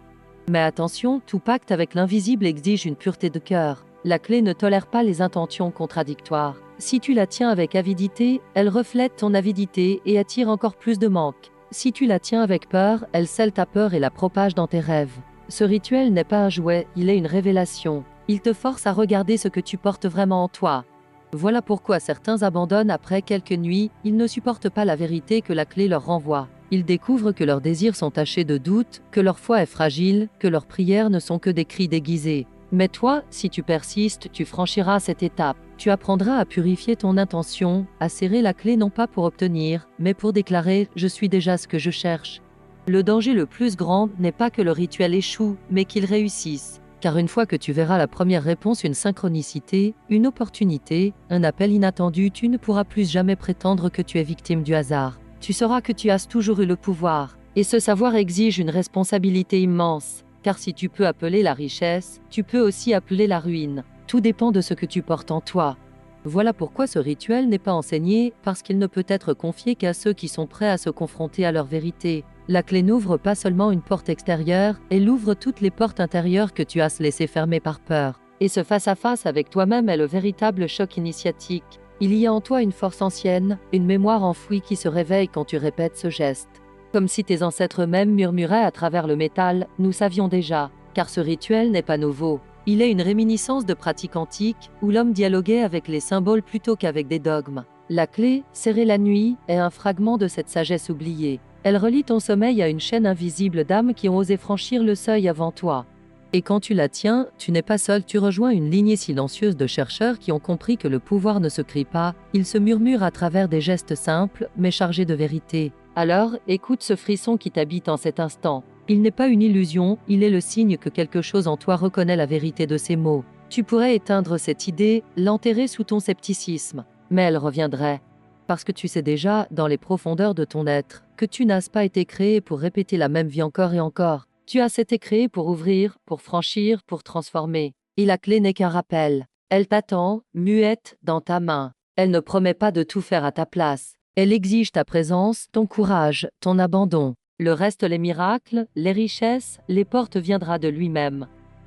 Mais attention, tout pacte avec l'invisible exige une pureté de cœur. La clé ne tolère pas les intentions contradictoires. Si tu la tiens avec avidité, elle reflète ton avidité et attire encore plus de manque. Si tu la tiens avec peur, elle scelle ta peur et la propage dans tes rêves. Ce rituel n'est pas un jouet, il est une révélation. Il te force à regarder ce que tu portes vraiment en toi. Voilà pourquoi certains abandonnent après quelques nuits, ils ne supportent pas la vérité que la clé leur renvoie. Ils découvrent que leurs désirs sont tachés de doute, que leur foi est fragile, que leurs prières ne sont que des cris déguisés. Mais toi, si tu persistes, tu franchiras cette étape. Tu apprendras à purifier ton intention, à serrer la clé non pas pour obtenir, mais pour déclarer « Je suis déjà ce que je cherche ». Le danger le plus grand n'est pas que le rituel échoue, mais qu'il réussisse. Car une fois que tu verras la première réponse, une synchronicité, une opportunité, un appel inattendu, tu ne pourras plus jamais prétendre que tu es victime du hasard. Tu sauras que tu as toujours eu le pouvoir. Et ce savoir exige une responsabilité immense. Car si tu peux appeler la richesse, tu peux aussi appeler la ruine. Tout dépend de ce que tu portes en toi. Voilà pourquoi ce rituel n'est pas enseigné, parce qu'il ne peut être confié qu'à ceux qui sont prêts à se confronter à leur vérité. La clé n'ouvre pas seulement une porte extérieure, elle ouvre toutes les portes intérieures que tu as laissées fermer par peur. Et ce face-à-face avec toi-même est le véritable choc initiatique. Il y a en toi une force ancienne, une mémoire enfouie qui se réveille quand tu répètes ce geste. Comme si tes ancêtres eux-mêmes murmuraient à travers le métal, nous savions déjà, car ce rituel n'est pas nouveau. Il est une réminiscence de pratiques antiques, où l'homme dialoguait avec les symboles plutôt qu'avec des dogmes. La clé, serrée la nuit, est un fragment de cette sagesse oubliée. Elle relie ton sommeil à une chaîne invisible d'âmes qui ont osé franchir le seuil avant toi. Et quand tu la tiens, tu n'es pas seul, tu rejoins une lignée silencieuse de chercheurs qui ont compris que le pouvoir ne se crie pas, il se murmure à travers des gestes simples, mais chargés de vérité. Alors, écoute ce frisson qui t'habite en cet instant. Il n'est pas une illusion, il est le signe que quelque chose en toi reconnaît la vérité de ces mots. Tu pourrais éteindre cette idée, l'enterrer sous ton scepticisme, mais elle reviendrait. Parce que tu sais déjà, dans les profondeurs de ton être, que tu n'as pas été créé pour répéter la même vie encore et encore. Tu as été créé pour ouvrir, pour franchir, pour transformer. Et la clé n'est qu'un rappel. Elle t'attend, muette, dans ta main. Elle ne promet pas de tout faire à ta place. Elle exige ta présence, ton courage, ton abandon. Le reste, les miracles, les richesses, les portes viendra de lui-même.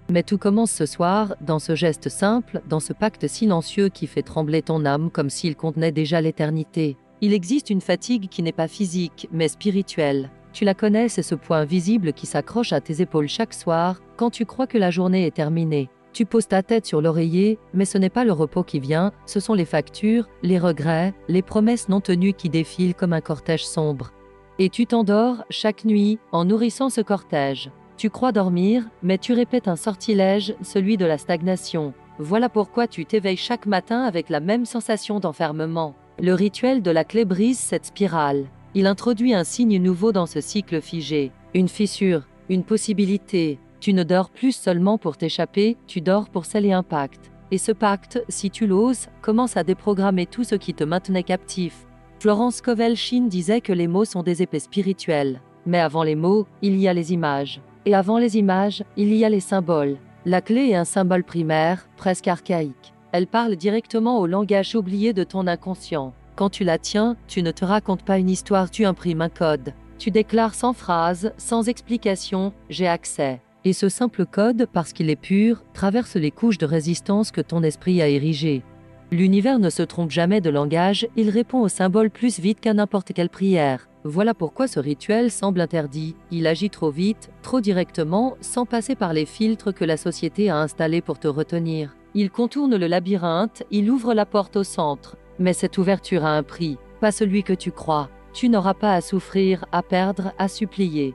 Mais tout commence ce soir, dans ce geste simple, dans ce pacte silencieux qui fait trembler ton âme comme s'il contenait déjà l'éternité. Il existe une fatigue qui n'est pas physique, mais spirituelle. Tu la connais, c'est ce point visible qui s'accroche à tes épaules chaque soir, quand tu crois que la journée est terminée. Tu poses ta tête sur l'oreiller, mais ce n'est pas le repos qui vient, ce sont les factures, les regrets, les promesses non tenues qui défilent comme un cortège sombre. Et tu t'endors, chaque nuit, en nourrissant ce cortège. Tu crois dormir, mais tu répètes un sortilège, celui de la stagnation. Voilà pourquoi tu t'éveilles chaque matin avec la même sensation d'enfermement. Le rituel de la clé brise cette spirale. Il introduit un signe nouveau dans ce cycle figé. Une fissure, une possibilité. Tu ne dors plus seulement pour t'échapper, tu dors pour sceller un pacte. Et ce pacte, si tu l'oses, commence à déprogrammer tout ce qui te maintenait captif. Florence Scovel-Shinn disait que les mots sont des épées spirituelles. Mais avant les mots, il y a les images. Et avant les images, il y a les symboles. La clé est un symbole primaire, presque archaïque. Elle parle directement au langage oublié de ton inconscient. Quand tu la tiens, tu ne te racontes pas une histoire, tu imprimes un code. Tu déclares sans phrase, sans explication, j'ai accès. Et ce simple code, parce qu'il est pur, traverse les couches de résistance que ton esprit a érigées. L'univers ne se trompe jamais de langage, il répond aux symboles plus vite qu'à n'importe quelle prière. Voilà pourquoi ce rituel semble interdit. Il agit trop vite, trop directement, sans passer par les filtres que la société a installés pour te retenir. Il contourne le labyrinthe, il ouvre la porte au centre. Mais cette ouverture a un prix, pas celui que tu crois. Tu n'auras pas à souffrir, à perdre, à supplier.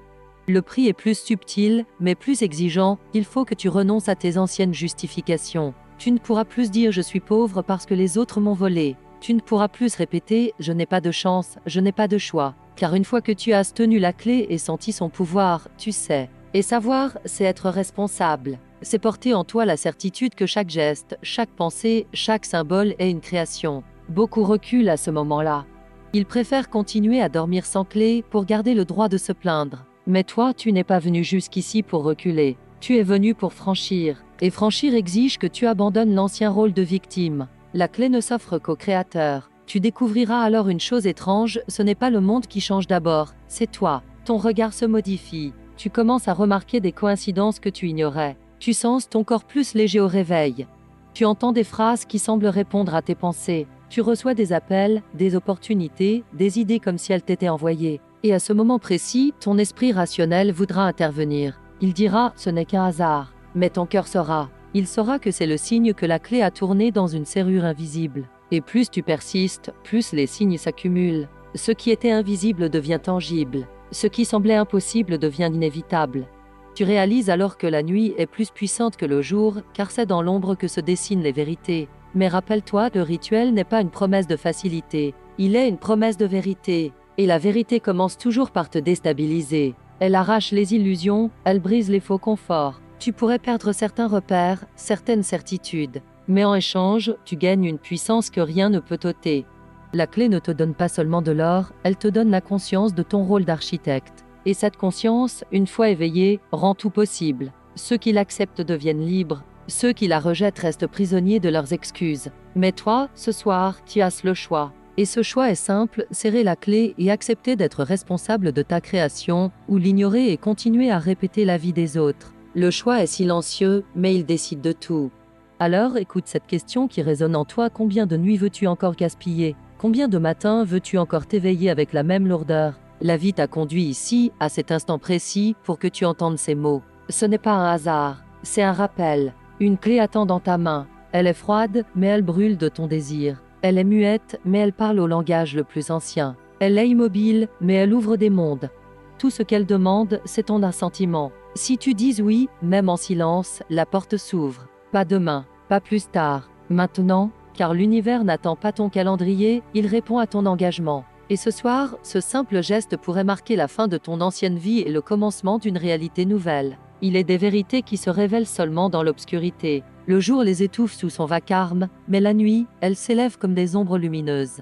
Le prix est plus subtil, mais plus exigeant, il faut que tu renonces à tes anciennes justifications. Tu ne pourras plus dire « je suis pauvre parce que les autres m'ont volé ». Tu ne pourras plus répéter « je n'ai pas de chance, je n'ai pas de choix ». Car une fois que tu as tenu la clé et senti son pouvoir, tu sais. Et savoir, c'est être responsable. C'est porter en toi la certitude que chaque geste, chaque pensée, chaque symbole est une création. Beaucoup reculent à ce moment-là. Ils préfèrent continuer à dormir sans clé pour garder le droit de se plaindre. Mais toi, tu n'es pas venu jusqu'ici pour reculer. Tu es venu pour franchir. Et franchir exige que tu abandonnes l'ancien rôle de victime. La clé ne s'offre qu'au créateur. Tu découvriras alors une chose étrange, ce n'est pas le monde qui change d'abord, c'est toi. Ton regard se modifie. Tu commences à remarquer des coïncidences que tu ignorais. Tu sens ton corps plus léger au réveil. Tu entends des phrases qui semblent répondre à tes pensées. Tu reçois des appels, des opportunités, des idées comme si elles t'étaient envoyées. Et à ce moment précis, ton esprit rationnel voudra intervenir. Il dira « ce n'est qu'un hasard ». Mais ton cœur saura. Il saura que c'est le signe que la clé a tourné dans une serrure invisible. Et plus tu persistes, plus les signes s'accumulent. Ce qui était invisible devient tangible. Ce qui semblait impossible devient inévitable. Tu réalises alors que la nuit est plus puissante que le jour, car c'est dans l'ombre que se dessinent les vérités. Mais rappelle-toi, le rituel n'est pas une promesse de facilité. Il est une promesse de vérité. Et la vérité commence toujours par te déstabiliser. Elle arrache les illusions, elle brise les faux conforts. Tu pourrais perdre certains repères, certaines certitudes. Mais en échange, tu gagnes une puissance que rien ne peut ôter. La clé ne te donne pas seulement de l'or, elle te donne la conscience de ton rôle d'architecte. Et cette conscience, une fois éveillée, rend tout possible. Ceux qui l'acceptent deviennent libres, ceux qui la rejettent restent prisonniers de leurs excuses. Mais toi, ce soir, tu as le choix. Et ce choix est simple, serrer la clé et accepter d'être responsable de ta création, ou l'ignorer et continuer à répéter la vie des autres. Le choix est silencieux, mais il décide de tout. Alors écoute cette question qui résonne en toi, combien de nuits veux-tu encore gaspiller? Combien de matins veux-tu encore t'éveiller avec la même lourdeur? La vie t'a conduit ici, à cet instant précis, pour que tu entendes ces mots. Ce n'est pas un hasard, c'est un rappel. Une clé attend dans ta main. Elle est froide, mais elle brûle de ton désir. Elle est muette, mais elle parle au langage le plus ancien. Elle est immobile, mais elle ouvre des mondes. Tout ce qu'elle demande, c'est ton assentiment. Si tu dis oui, même en silence, la porte s'ouvre. Pas demain, pas plus tard, maintenant, car l'univers n'attend pas ton calendrier, il répond à ton engagement. Et ce soir, ce simple geste pourrait marquer la fin de ton ancienne vie et le commencement d'une réalité nouvelle. Il est des vérités qui se révèlent seulement dans l'obscurité. Le jour les étouffe sous son vacarme, mais la nuit, elles s'élèvent comme des ombres lumineuses.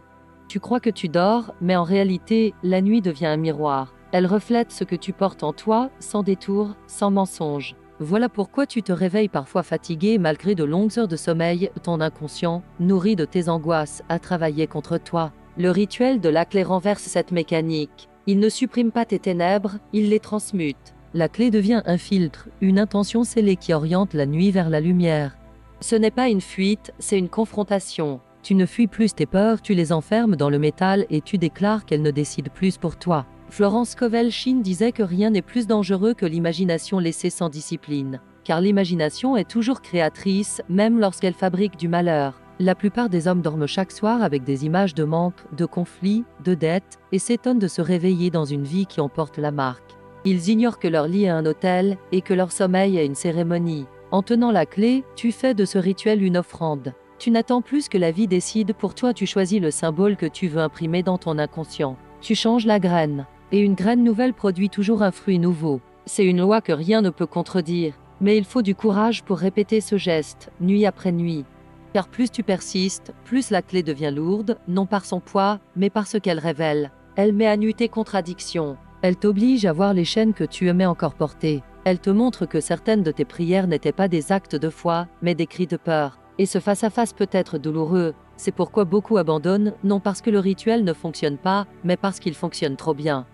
Tu crois que tu dors, mais en réalité, la nuit devient un miroir. Elle reflète ce que tu portes en toi, sans détour, sans mensonge. Voilà pourquoi tu te réveilles parfois fatigué malgré de longues heures de sommeil. Ton inconscient, nourri de tes angoisses, a travaillé contre toi. Le rituel de la clé renverse cette mécanique. Il ne supprime pas tes ténèbres, il les transmute. La clé devient un filtre, une intention scellée qui oriente la nuit vers la lumière. Ce n'est pas une fuite, c'est une confrontation. Tu ne fuis plus tes peurs, tu les enfermes dans le métal et tu déclares qu'elles ne décident plus pour toi. Florence Scovel-Shinn disait que rien n'est plus dangereux que l'imagination laissée sans discipline. Car l'imagination est toujours créatrice, même lorsqu'elle fabrique du malheur. La plupart des hommes dorment chaque soir avec des images de manque, de conflits, de dettes, et s'étonnent de se réveiller dans une vie qui en porte la marque. Ils ignorent que leur lit est un autel et que leur sommeil est une cérémonie. En tenant la clé, tu fais de ce rituel une offrande. Tu n'attends plus que la vie décide pour toi, tu choisis le symbole que tu veux imprimer dans ton inconscient. Tu changes la graine. Et une graine nouvelle produit toujours un fruit nouveau. C'est une loi que rien ne peut contredire. Mais il faut du courage pour répéter ce geste, nuit après nuit. Car plus tu persistes, plus la clé devient lourde, non par son poids, mais par ce qu'elle révèle. Elle met à nu tes contradictions. Elle t'oblige à voir les chaînes que tu aimais encore porter. Elle te montre que certaines de tes prières n'étaient pas des actes de foi, mais des cris de peur. Et ce face-à-face peut être douloureux. C'est pourquoi beaucoup abandonnent, non parce que le rituel ne fonctionne pas, mais parce qu'il fonctionne trop bien.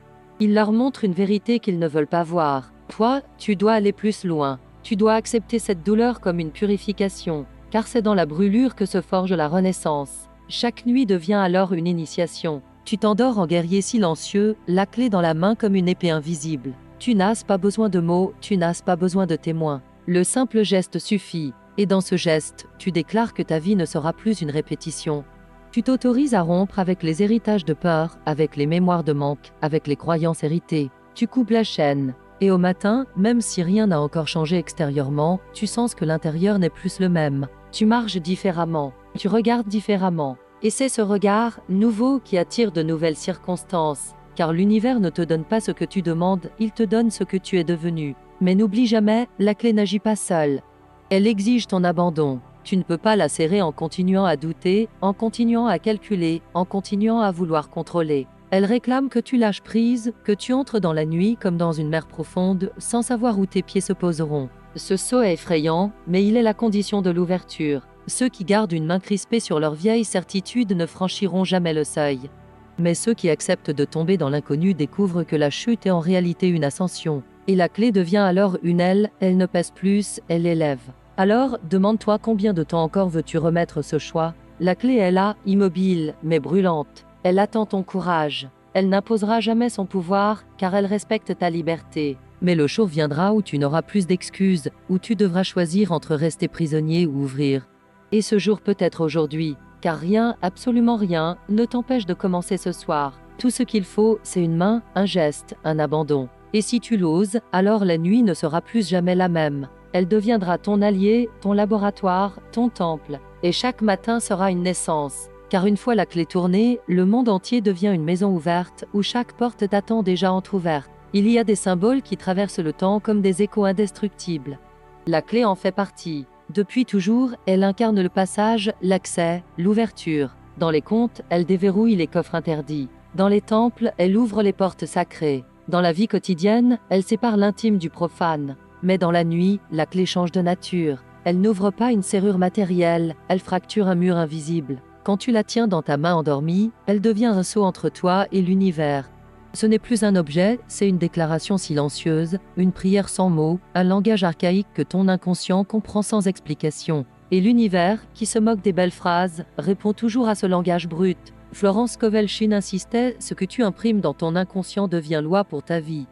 Il leur montre une vérité qu'ils ne veulent pas voir. Toi, tu dois aller plus loin. Tu dois accepter cette douleur comme une purification, car c'est dans la brûlure que se forge la renaissance. Chaque nuit devient alors une initiation. Tu t'endors en guerrier silencieux, la clé dans la main comme une épée invisible. Tu n'as pas besoin de mots, tu n'as pas besoin de témoins. Le simple geste suffit. Et dans ce geste, tu déclares que ta vie ne sera plus une répétition. Tu t'autorises à rompre avec les héritages de peur, avec les mémoires de manque, avec les croyances héritées. Tu coupes la chaîne. Et au matin, même si rien n'a encore changé extérieurement, tu sens que l'intérieur n'est plus le même. Tu marches différemment. Tu regardes différemment. Et c'est ce regard nouveau qui attire de nouvelles circonstances. Car l'univers ne te donne pas ce que tu demandes, il te donne ce que tu es devenu. Mais n'oublie jamais, la clé n'agit pas seule. Elle exige ton abandon. Tu ne peux pas la serrer en continuant à douter, en continuant à calculer, en continuant à vouloir contrôler. Elle réclame que tu lâches prise, que tu entres dans la nuit comme dans une mer profonde, sans savoir où tes pieds se poseront. Ce saut est effrayant, mais il est la condition de l'ouverture. Ceux qui gardent une main crispée sur leur vieille certitude ne franchiront jamais le seuil. Mais ceux qui acceptent de tomber dans l'inconnu découvrent que la chute est en réalité une ascension. Et la clé devient alors une aile, elle ne pèse plus, elle élève. Alors, demande-toi combien de temps encore veux-tu remettre ce choix. La clé est là, immobile, mais brûlante. Elle attend ton courage. Elle n'imposera jamais son pouvoir, car elle respecte ta liberté. Mais le jour viendra où tu n'auras plus d'excuses, où tu devras choisir entre rester prisonnier ou ouvrir. Et ce jour peut être aujourd'hui, car rien, absolument rien, ne t'empêche de commencer ce soir. Tout ce qu'il faut, c'est une main, un geste, un abandon. Et si tu l'oses, alors la nuit ne sera plus jamais la même. Elle deviendra ton allié, ton laboratoire, ton temple. Et chaque matin sera une naissance. Car une fois la clé tournée, le monde entier devient une maison ouverte, où chaque porte t'attend déjà entr'ouverte. Il y a des symboles qui traversent le temps comme des échos indestructibles. La clé en fait partie. Depuis toujours, elle incarne le passage, l'accès, l'ouverture. Dans les contes, elle déverrouille les coffres interdits. Dans les temples, elle ouvre les portes sacrées. Dans la vie quotidienne, elle sépare l'intime du profane. Mais dans la nuit, la clé change de nature. Elle n'ouvre pas une serrure matérielle, elle fracture un mur invisible. Quand tu la tiens dans ta main endormie, elle devient un sceau entre toi et l'univers. Ce n'est plus un objet, c'est une déclaration silencieuse, une prière sans mots, un langage archaïque que ton inconscient comprend sans explication. Et l'univers, qui se moque des belles phrases, répond toujours à ce langage brut. Florence Scovel-Shinn insistait, ce que tu imprimes dans ton inconscient devient loi pour ta vie.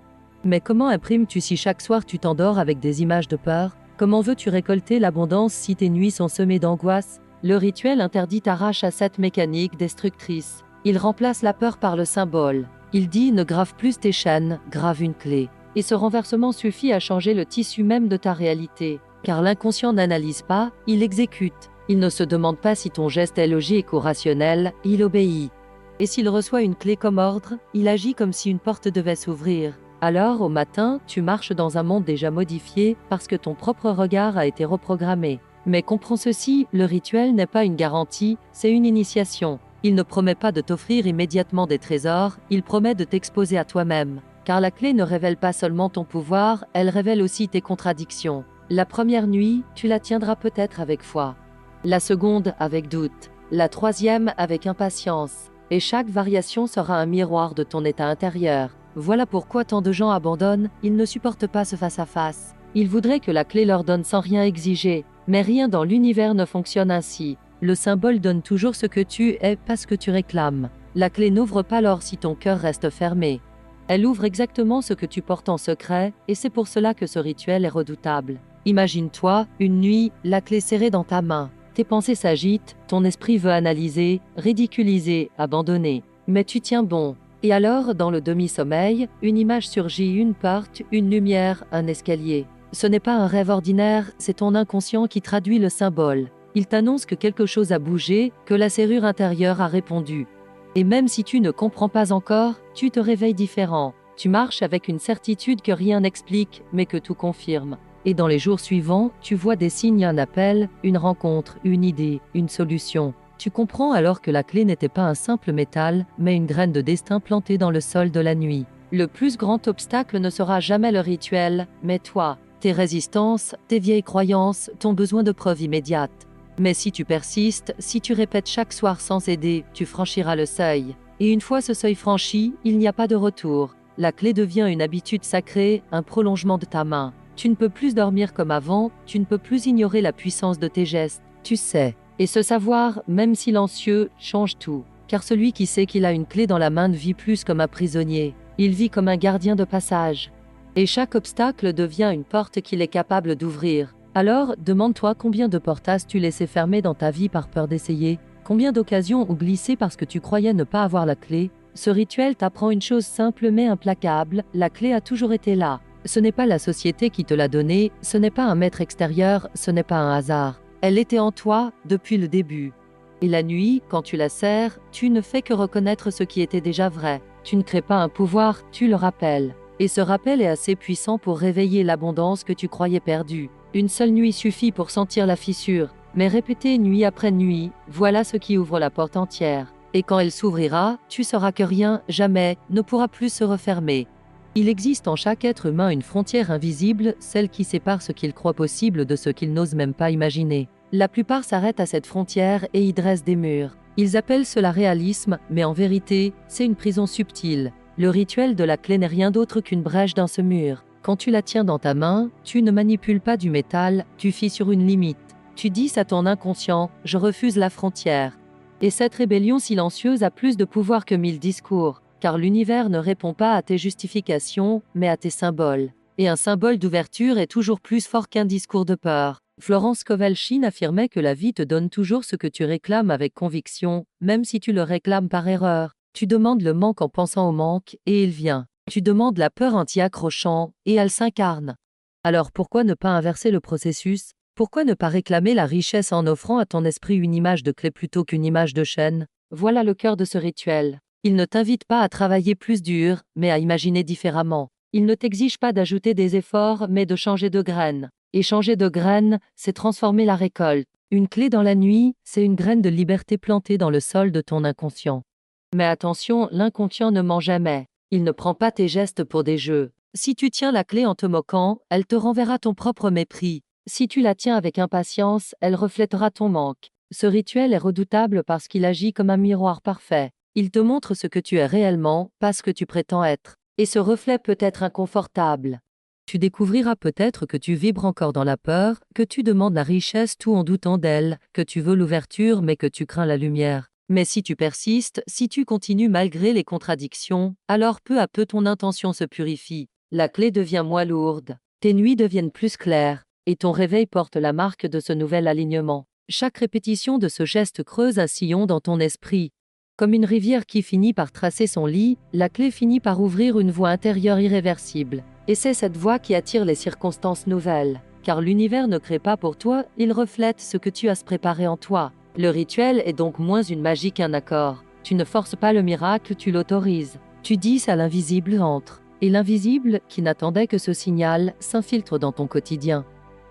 Mais comment imprimes-tu si chaque soir tu t'endors avec des images de peur? Comment veux-tu récolter l'abondance si tes nuits sont semées d'angoisse? Le rituel interdit t'arrache à cette mécanique destructrice. Il remplace la peur par le symbole. Il dit ne grave plus tes chaînes, grave une clé. Et ce renversement suffit à changer le tissu même de ta réalité. Car l'inconscient n'analyse pas, il exécute. Il ne se demande pas si ton geste est logique ou rationnel, il obéit. Et s'il reçoit une clé comme ordre, il agit comme si une porte devait s'ouvrir. Alors, au matin, tu marches dans un monde déjà modifié parce que ton propre regard a été reprogrammé. Mais comprends ceci, le rituel n'est pas une garantie, c'est une initiation. Il ne promet pas de t'offrir immédiatement des trésors, il promet de t'exposer à toi-même. Car la clé ne révèle pas seulement ton pouvoir, elle révèle aussi tes contradictions. La première nuit, tu la tiendras peut-être avec foi. La seconde avec doute. La troisième avec impatience. Et chaque variation sera un miroir de ton état intérieur. Voilà pourquoi tant de gens abandonnent, ils ne supportent pas ce face-à-face. Ils voudraient que la clé leur donne sans rien exiger. Mais rien dans l'univers ne fonctionne ainsi. Le symbole donne toujours ce que tu es, pas ce que tu réclames. La clé n'ouvre pas l'or si ton cœur reste fermé. Elle ouvre exactement ce que tu portes en secret, et c'est pour cela que ce rituel est redoutable. Imagine-toi, une nuit, la clé serrée dans ta main. Tes pensées s'agitent, ton esprit veut analyser, ridiculiser, abandonner. Mais tu tiens bon. Et alors, dans le demi-sommeil, une image surgit, une porte, une lumière, un escalier. Ce n'est pas un rêve ordinaire, c'est ton inconscient qui traduit le symbole. Il t'annonce que quelque chose a bougé, que la serrure intérieure a répondu. Et même si tu ne comprends pas encore, tu te réveilles différent. Tu marches avec une certitude que rien n'explique, mais que tout confirme. Et dans les jours suivants, tu vois des signes, un appel, une rencontre, une idée, une solution. Tu comprends alors que la clé n'était pas un simple métal, mais une graine de destin plantée dans le sol de la nuit. Le plus grand obstacle ne sera jamais le rituel, mais toi, tes résistances, tes vieilles croyances, ton besoin de preuves immédiates. Mais si tu persistes, si tu répètes chaque soir sans aider, tu franchiras le seuil. Et une fois ce seuil franchi, il n'y a pas de retour. La clé devient une habitude sacrée, un prolongement de ta main. Tu ne peux plus dormir comme avant, tu ne peux plus ignorer la puissance de tes gestes, tu sais. Et ce savoir, même silencieux, change tout. Car celui qui sait qu'il a une clé dans la main ne vit plus comme un prisonnier, il vit comme un gardien de passage. Et chaque obstacle devient une porte qu'il est capable d'ouvrir. Alors, demande-toi combien de portes as-tu laissé fermer dans ta vie par peur d'essayer, combien d'occasions ont glissé parce que tu croyais ne pas avoir la clé. Ce rituel t'apprend une chose simple mais implacable, la clé a toujours été là. Ce n'est pas la société qui te l'a donnée, ce n'est pas un maître extérieur, ce n'est pas un hasard. Elle était en toi depuis le début. Et la nuit, quand tu la serres, tu ne fais que reconnaître ce qui était déjà vrai. Tu ne crées pas un pouvoir, tu le rappelles. Et ce rappel est assez puissant pour réveiller l'abondance que tu croyais perdue. Une seule nuit suffit pour sentir la fissure, mais répéter nuit après nuit, voilà ce qui ouvre la porte entière. Et quand elle s'ouvrira, tu sauras que rien, jamais, ne pourra plus se refermer. Il existe en chaque être humain une frontière invisible, celle qui sépare ce qu'il croit possible de ce qu'il n'ose même pas imaginer. La plupart s'arrêtent à cette frontière et y dressent des murs. Ils appellent cela réalisme, mais en vérité, c'est une prison subtile. Le rituel de la clé n'est rien d'autre qu'une brèche dans ce mur. Quand tu la tiens dans ta main, tu ne manipules pas du métal, tu fies sur une limite. Tu dis à ton inconscient, je refuse la frontière. Et cette rébellion silencieuse a plus de pouvoir que 1000 discours, car l'univers ne répond pas à tes justifications, mais à tes symboles. Et un symbole d'ouverture est toujours plus fort qu'un discours de peur. Florence Kowalczyk affirmait que la vie te donne toujours ce que tu réclames avec conviction, même si tu le réclames par erreur. Tu demandes le manque en pensant au manque, et il vient. Tu demandes la peur en t'y accrochant, et elle s'incarne. Alors pourquoi ne pas inverser le processus? Pourquoi ne pas réclamer la richesse en offrant à ton esprit une image de clé plutôt qu'une image de chaîne? Voilà le cœur de ce rituel. Il ne t'invite pas à travailler plus dur, mais à imaginer différemment. Il ne t'exige pas d'ajouter des efforts, mais de changer de graine. Et changer de graine, c'est transformer la récolte. Une clé dans la nuit, c'est une graine de liberté plantée dans le sol de ton inconscient. Mais attention, l'inconscient ne ment jamais. Il ne prend pas tes gestes pour des jeux. Si tu tiens la clé en te moquant, elle te renverra ton propre mépris. Si tu la tiens avec impatience, elle reflètera ton manque. Ce rituel est redoutable parce qu'il agit comme un miroir parfait. Il te montre ce que tu es réellement, pas ce que tu prétends être. Et ce reflet peut être inconfortable. Tu découvriras peut-être que tu vibres encore dans la peur, que tu demandes la richesse tout en doutant d'elle, que tu veux l'ouverture mais que tu crains la lumière. Mais si tu persistes, si tu continues malgré les contradictions, alors peu à peu ton intention se purifie. La clé devient moins lourde, tes nuits deviennent plus claires, et ton réveil porte la marque de ce nouvel alignement. Chaque répétition de ce geste creuse un sillon dans ton esprit. Comme une rivière qui finit par tracer son lit, la clé finit par ouvrir une voie intérieure irréversible. Et c'est cette voie qui attire les circonstances nouvelles. Car l'univers ne crée pas pour toi, il reflète ce que tu as préparé en toi. Le rituel est donc moins une magie qu'un accord. Tu ne forces pas le miracle, tu l'autorises. Tu dis à l'invisible entre. Et l'invisible, qui n'attendait que ce signal, s'infiltre dans ton quotidien.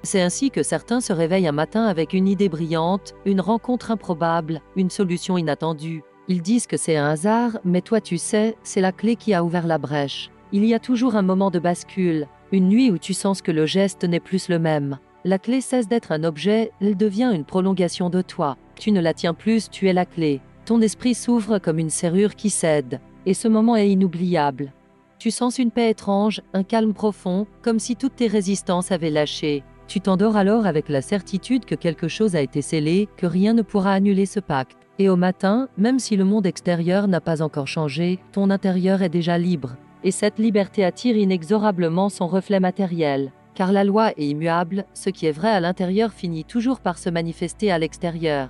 C'est ainsi que certains se réveillent un matin avec une idée brillante, une rencontre improbable, une solution inattendue. Ils disent que c'est un hasard, mais toi tu sais, c'est la clé qui a ouvert la brèche. Il y a toujours un moment de bascule, une nuit où tu sens que le geste n'est plus le même. La clé cesse d'être un objet, elle devient une prolongation de toi. Tu ne la tiens plus, tu es la clé. Ton esprit s'ouvre comme une serrure qui cède. Et ce moment est inoubliable. Tu sens une paix étrange, un calme profond, comme si toutes tes résistances avaient lâché. Tu t'endors alors avec la certitude que quelque chose a été scellé, que rien ne pourra annuler ce pacte. Et au matin, même si le monde extérieur n'a pas encore changé, ton intérieur est déjà libre. Et cette liberté attire inexorablement son reflet matériel. Car la loi est immuable, ce qui est vrai à l'intérieur finit toujours par se manifester à l'extérieur.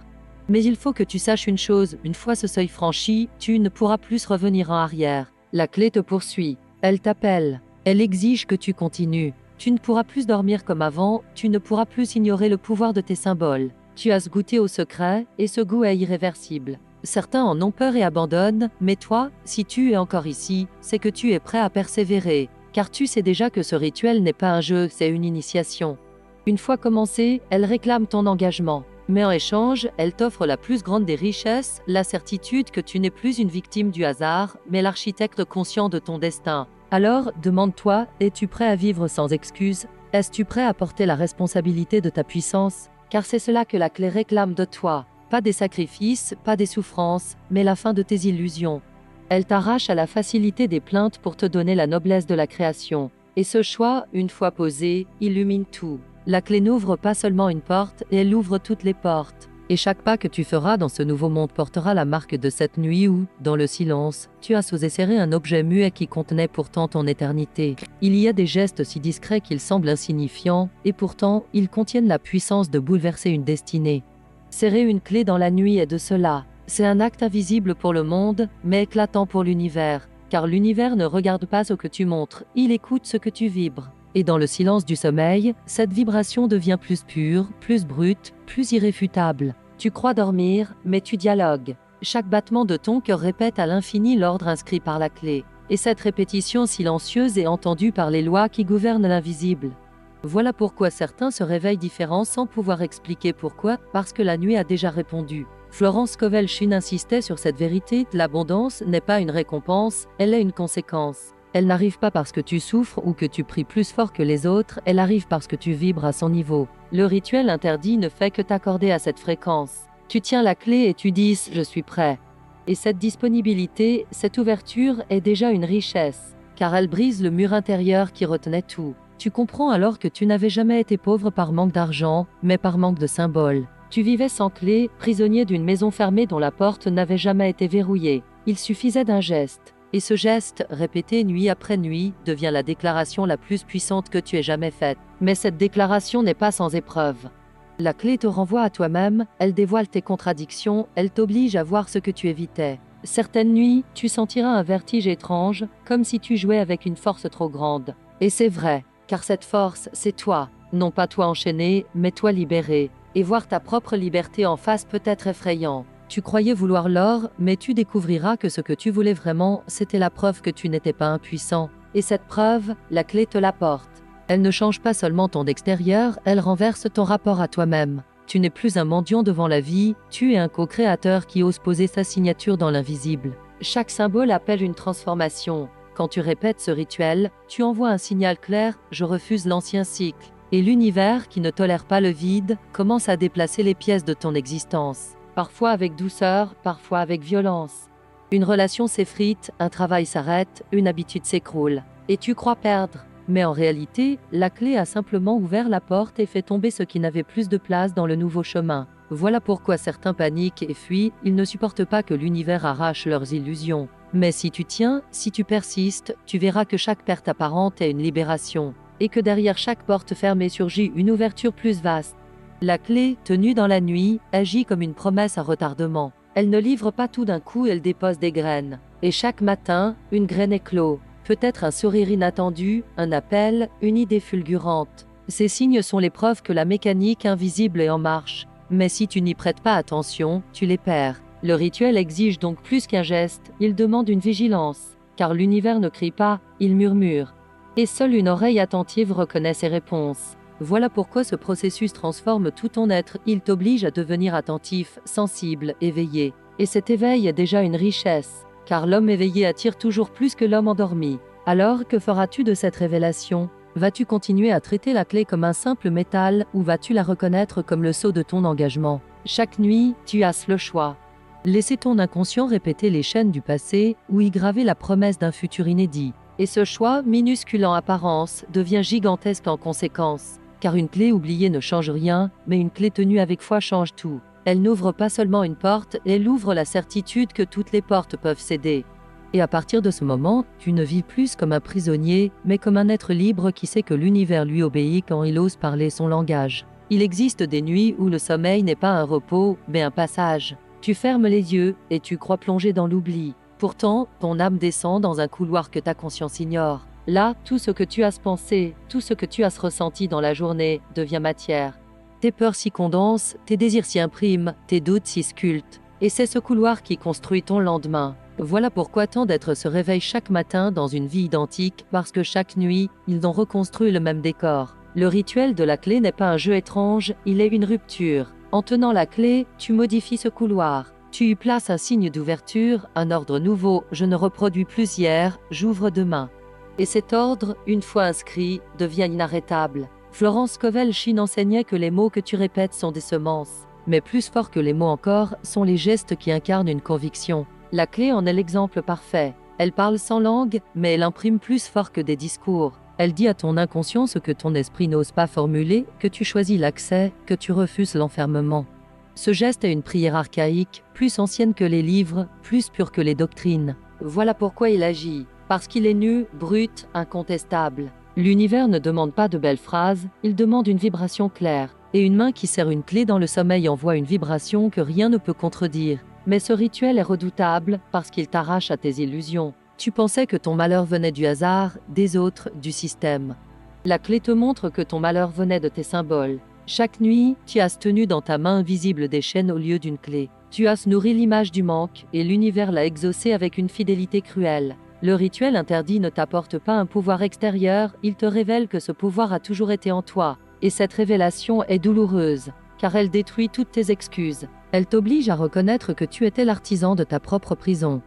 Mais il faut que tu saches une chose, une fois ce seuil franchi, tu ne pourras plus revenir en arrière. La clé te poursuit, elle t'appelle, elle exige que tu continues. Tu ne pourras plus dormir comme avant, tu ne pourras plus ignorer le pouvoir de tes symboles. Tu as goûté au secret, et ce goût est irréversible. Certains en ont peur et abandonnent, mais toi, si tu es encore ici, c'est que tu es prêt à persévérer. Car tu sais déjà que ce rituel n'est pas un jeu, c'est une initiation. Une fois commencée, elle réclame ton engagement. Mais en échange, elle t'offre la plus grande des richesses, la certitude que tu n'es plus une victime du hasard, mais l'architecte conscient de ton destin. Alors, demande-toi, es-tu prêt à vivre sans excuse? Es-tu prêt à porter la responsabilité de ta puissance? Car c'est cela que la clé réclame de toi. Pas des sacrifices, pas des souffrances, mais la fin de tes illusions. Elle t'arrache à la facilité des plaintes pour te donner la noblesse de la création. Et ce choix, une fois posé, illumine tout. La clé n'ouvre pas seulement une porte, elle ouvre toutes les portes. Et chaque pas que tu feras dans ce nouveau monde portera la marque de cette nuit où, dans le silence, tu as osé serrer un objet muet qui contenait pourtant ton éternité. Il y a des gestes si discrets qu'ils semblent insignifiants, et pourtant, ils contiennent la puissance de bouleverser une destinée. Serrer une clé dans la nuit est de cela. C'est un acte invisible pour le monde, mais éclatant pour l'univers. Car l'univers ne regarde pas ce que tu montres, il écoute ce que tu vibres. Et dans le silence du sommeil, cette vibration devient plus pure, plus brute, plus irréfutable. Tu crois dormir, mais tu dialogues. Chaque battement de ton cœur répète à l'infini l'ordre inscrit par la clé. Et cette répétition silencieuse est entendue par les lois qui gouvernent l'invisible. Voilà pourquoi certains se réveillent différents sans pouvoir expliquer pourquoi, parce que la nuit a déjà répondu. Florence Scovel-Shinn insistait sur cette vérité, l'abondance n'est pas une récompense, elle est une conséquence. Elle n'arrive pas parce que tu souffres ou que tu pries plus fort que les autres, elle arrive parce que tu vibres à son niveau. Le rituel interdit ne fait que t'accorder à cette fréquence. Tu tiens la clé et tu dis « je suis prêt ». Et cette disponibilité, cette ouverture est déjà une richesse, car elle brise le mur intérieur qui retenait tout. Tu comprends alors que tu n'avais jamais été pauvre par manque d'argent, mais par manque de symboles. Tu vivais sans clé, prisonnier d'une maison fermée dont la porte n'avait jamais été verrouillée. Il suffisait d'un geste. Et ce geste, répété nuit après nuit, devient la déclaration la plus puissante que tu aies jamais faite. Mais cette déclaration n'est pas sans épreuve. La clé te renvoie à toi-même, elle dévoile tes contradictions, elle t'oblige à voir ce que tu évitais. Certaines nuits, tu sentiras un vertige étrange, comme si tu jouais avec une force trop grande. Et c'est vrai, car cette force, c'est toi. Non pas toi enchaîné, mais toi libéré. Et voir ta propre liberté en face peut être effrayant. Tu croyais vouloir l'or, mais tu découvriras que ce que tu voulais vraiment, c'était la preuve que tu n'étais pas impuissant. Et cette preuve, la clé te l'apporte. Elle ne change pas seulement ton extérieur, elle renverse ton rapport à toi-même. Tu n'es plus un mendiant devant la vie, tu es un co-créateur qui ose poser sa signature dans l'invisible. Chaque symbole appelle une transformation. Quand tu répètes ce rituel, tu envoies un signal clair « je refuse l'ancien cycle ». Et l'univers, qui ne tolère pas le vide, commence à déplacer les pièces de ton existence. Parfois avec douceur, parfois avec violence. Une relation s'effrite, un travail s'arrête, une habitude s'écroule. Et tu crois perdre. Mais en réalité, la clé a simplement ouvert la porte et fait tomber ce qui n'avait plus de place dans le nouveau chemin. Voilà pourquoi certains paniquent et fuient, ils ne supportent pas que l'univers arrache leurs illusions. Mais si tu tiens, si tu persistes, tu verras que chaque perte apparente est une libération. Et que derrière chaque porte fermée surgit une ouverture plus vaste. La clé, tenue dans la nuit, agit comme une promesse à retardement. Elle ne livre pas tout d'un coup, elle dépose des graines. Et chaque matin, une graine éclot. Peut-être un sourire inattendu, un appel, une idée fulgurante. Ces signes sont les preuves que la mécanique invisible est en marche. Mais si tu n'y prêtes pas attention, tu les perds. Le rituel exige donc plus qu'un geste, il demande une vigilance. Car l'univers ne crie pas, il murmure. Et seule une oreille attentive reconnaît ses réponses. Voilà pourquoi ce processus transforme tout ton être, il t'oblige à devenir attentif, sensible, éveillé. Et cet éveil est déjà une richesse, car l'homme éveillé attire toujours plus que l'homme endormi. Alors, que feras-tu de cette révélation? Vas-tu continuer à traiter la clé comme un simple métal ou vas-tu la reconnaître comme le sceau de ton engagement? Chaque nuit, tu as le choix. Laisser ton inconscient répéter les chaînes du passé ou y graver la promesse d'un futur inédit. Et ce choix, minuscule en apparence, devient gigantesque en conséquence. Car une clé oubliée ne change rien, mais une clé tenue avec foi change tout. Elle n'ouvre pas seulement une porte, elle ouvre la certitude que toutes les portes peuvent céder. Et à partir de ce moment, tu ne vis plus comme un prisonnier, mais comme un être libre qui sait que l'univers lui obéit quand il ose parler son langage. Il existe des nuits où le sommeil n'est pas un repos, mais un passage. Tu fermes les yeux et tu crois plonger dans l'oubli. Pourtant, ton âme descend dans un couloir que ta conscience ignore. Là, tout ce que tu as pensé, tout ce que tu as ressenti dans la journée devient matière. Tes peurs s'y condensent, tes désirs s'y impriment, tes doutes s'y sculptent. Et c'est ce couloir qui construit ton lendemain. Voilà pourquoi tant d'êtres se réveillent chaque matin dans une vie identique, parce que chaque nuit, ils ont reconstruit le même décor. Le rituel de la clé n'est pas un jeu étrange, il est une rupture. En tenant la clé, tu modifies ce couloir. Tu y places un signe d'ouverture, un ordre nouveau, je ne reproduis plus hier, j'ouvre demain. Et cet ordre, une fois inscrit, devient inarrêtable. Florence Scovel-Shinn enseignait que les mots que tu répètes sont des semences. Mais plus fort que les mots encore, sont les gestes qui incarnent une conviction. La clé en est l'exemple parfait. Elle parle sans langue, mais elle imprime plus fort que des discours. Elle dit à ton inconscient ce que ton esprit n'ose pas formuler, que tu choisis l'accès, que tu refuses l'enfermement. Ce geste est une prière archaïque, plus ancienne que les livres, plus pure que les doctrines. Voilà pourquoi il agit. Parce qu'il est nu, brut, incontestable. L'univers ne demande pas de belles phrases, il demande une vibration claire. Et une main qui serre une clé dans le sommeil envoie une vibration que rien ne peut contredire. Mais ce rituel est redoutable parce qu'il t'arrache à tes illusions. Tu pensais que ton malheur venait du hasard, des autres, du système. La clé te montre que ton malheur venait de tes symboles. Chaque nuit, tu as tenu dans ta main invisible des chaînes au lieu d'une clé. Tu as nourri l'image du manque et l'univers l'a exaucé avec une fidélité cruelle. Le rituel interdit ne t'apporte pas un pouvoir extérieur, il te révèle que ce pouvoir a toujours été en toi. Et cette révélation est douloureuse, car elle détruit toutes tes excuses. Elle t'oblige à reconnaître que tu étais l'artisan de ta propre prison.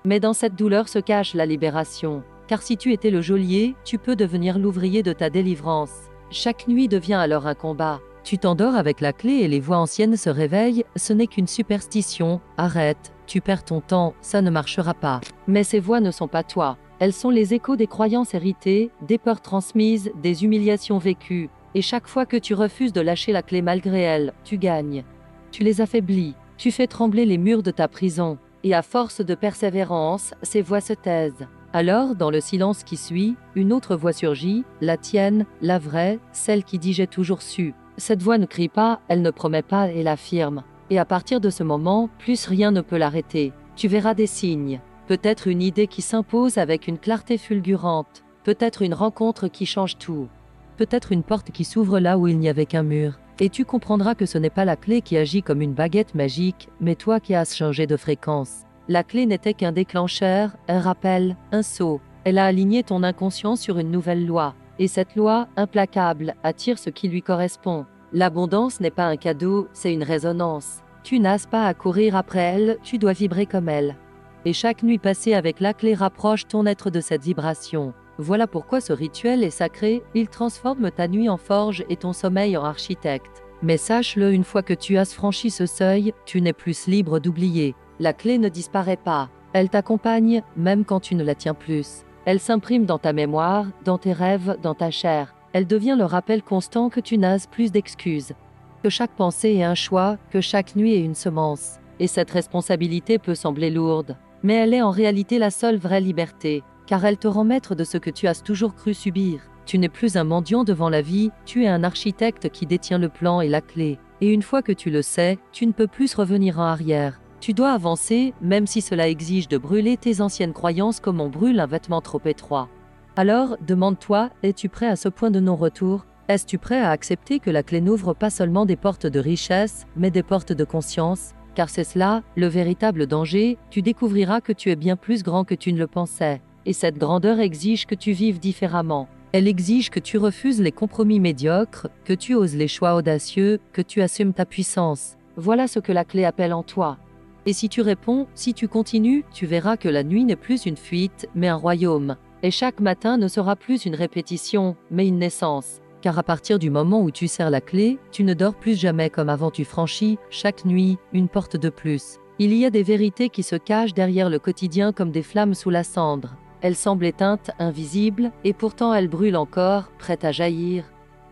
Mais dans cette douleur se cache la libération, car si tu étais le geôlier, tu peux devenir l'ouvrier de ta délivrance. Chaque nuit devient alors un combat. Tu t'endors avec la clé et les voix anciennes se réveillent, ce n'est qu'une superstition, arrête, tu perds ton temps, ça ne marchera pas. Mais ces voix ne sont pas toi, elles sont les échos des croyances héritées, des peurs transmises, des humiliations vécues. Et chaque fois que tu refuses de lâcher la clé malgré elles, tu gagnes. Tu les affaiblis, tu fais trembler les murs de ta prison. Et à force de persévérance, ces voix se taisent. Alors, dans le silence qui suit, une autre voix surgit, la tienne, la vraie, celle qui dit j'ai toujours su. Cette voix ne crie pas, elle ne promet pas, elle affirme. Et à partir de ce moment, plus rien ne peut l'arrêter. Tu verras des signes. Peut-être une idée qui s'impose avec une clarté fulgurante. Peut-être une rencontre qui change tout. Peut-être une porte qui s'ouvre là où il n'y avait qu'un mur. Et tu comprendras que ce n'est pas la clé qui agit comme une baguette magique, mais toi qui as changé de fréquence. La clé n'était qu'un déclencheur, un rappel, un sceau. Elle a aligné ton inconscient sur une nouvelle loi. Et cette loi, implacable, attire ce qui lui correspond. L'abondance n'est pas un cadeau, c'est une résonance. Tu n'as pas à courir après elle, tu dois vibrer comme elle. Et chaque nuit passée avec la clé rapproche ton être de cette vibration. Voilà pourquoi ce rituel est sacré, il transforme ta nuit en forge et ton sommeil en architecte. Mais sache-le, une fois que tu as franchi ce seuil, tu n'es plus libre d'oublier. La clé ne disparaît pas, elle t'accompagne, même quand tu ne la tiens plus. Elle s'imprime dans ta mémoire, dans tes rêves, dans ta chair. Elle devient le rappel constant que tu n'as plus d'excuses. Que chaque pensée est un choix, que chaque nuit est une semence. Et cette responsabilité peut sembler lourde, mais elle est en réalité la seule vraie liberté, car elle te rend maître de ce que tu as toujours cru subir. Tu n'es plus un mendiant devant la vie, tu es un architecte qui détient le plan et la clé. Et une fois que tu le sais, tu ne peux plus revenir en arrière. Tu dois avancer, même si cela exige de brûler tes anciennes croyances comme on brûle un vêtement trop étroit. Alors, demande-toi, es-tu prêt à ce point de non-retour? Es-tu prêt à accepter que la clé n'ouvre pas seulement des portes de richesse, mais des portes de conscience? Car c'est cela, le véritable danger, tu découvriras que tu es bien plus grand que tu ne le pensais. Et cette grandeur exige que tu vives différemment. Elle exige que tu refuses les compromis médiocres, que tu oses les choix audacieux, que tu assumes ta puissance. Voilà ce que la clé appelle en toi. Et si tu réponds, si tu continues, tu verras que la nuit n'est plus une fuite, mais un royaume. Et chaque matin ne sera plus une répétition, mais une naissance. Car à partir du moment où tu serres la clé, tu ne dors plus jamais comme avant, tu franchis, chaque nuit, une porte de plus. Il y a des vérités qui se cachent derrière le quotidien comme des flammes sous la cendre. Elles semblent éteintes, invisibles, et pourtant elles brûlent encore, prêtes à jaillir.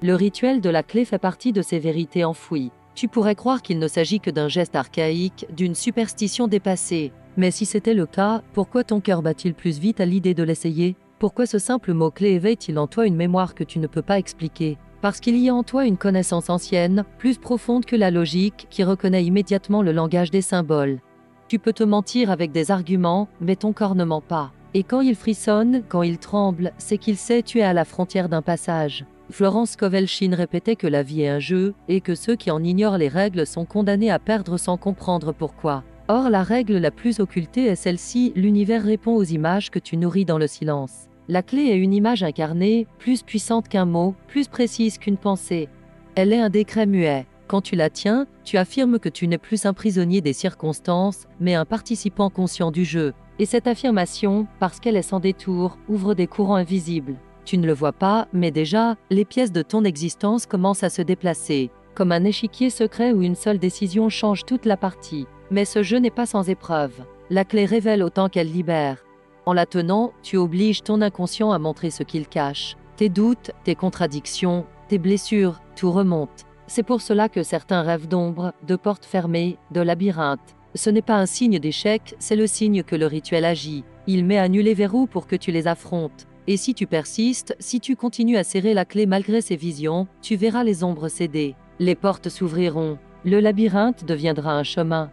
Le rituel de la clé fait partie de ces vérités enfouies. Tu pourrais croire qu'il ne s'agit que d'un geste archaïque, d'une superstition dépassée. Mais si c'était le cas, pourquoi ton cœur bat-il plus vite à l'idée de l'essayer? Pourquoi ce simple mot-clé éveille-t-il en toi une mémoire que tu ne peux pas expliquer? Parce qu'il y a en toi une connaissance ancienne, plus profonde que la logique, qui reconnaît immédiatement le langage des symboles. Tu peux te mentir avec des arguments, mais ton corps ne ment pas. Et quand il frissonne, quand il tremble, c'est qu'il sait tu es à la frontière d'un passage. Florence Kowalczyk répétait que la vie est un jeu, et que ceux qui en ignorent les règles sont condamnés à perdre sans comprendre pourquoi. Or, la règle la plus occultée est celle-ci, l'univers répond aux images que tu nourris dans le silence. La clé est une image incarnée, plus puissante qu'un mot, plus précise qu'une pensée. Elle est un décret muet. Quand tu la tiens, tu affirmes que tu n'es plus un prisonnier des circonstances, mais un participant conscient du jeu. Et cette affirmation, parce qu'elle est sans détour, ouvre des courants invisibles. Tu ne le vois pas, mais déjà, les pièces de ton existence commencent à se déplacer, comme un échiquier secret où une seule décision change toute la partie. Mais ce jeu n'est pas sans épreuve. La clé révèle autant qu'elle libère. En la tenant, tu obliges ton inconscient à montrer ce qu'il cache. Tes doutes, tes contradictions, tes blessures, tout remonte. C'est pour cela que certains rêvent d'ombre, de portes fermées, de labyrinthes. Ce n'est pas un signe d'échec, c'est le signe que le rituel agit. Il met à nu les verrous pour que tu les affrontes. Et si tu persistes, si tu continues à serrer la clé malgré ces visions, tu verras les ombres céder. Les portes s'ouvriront. Le labyrinthe deviendra un chemin.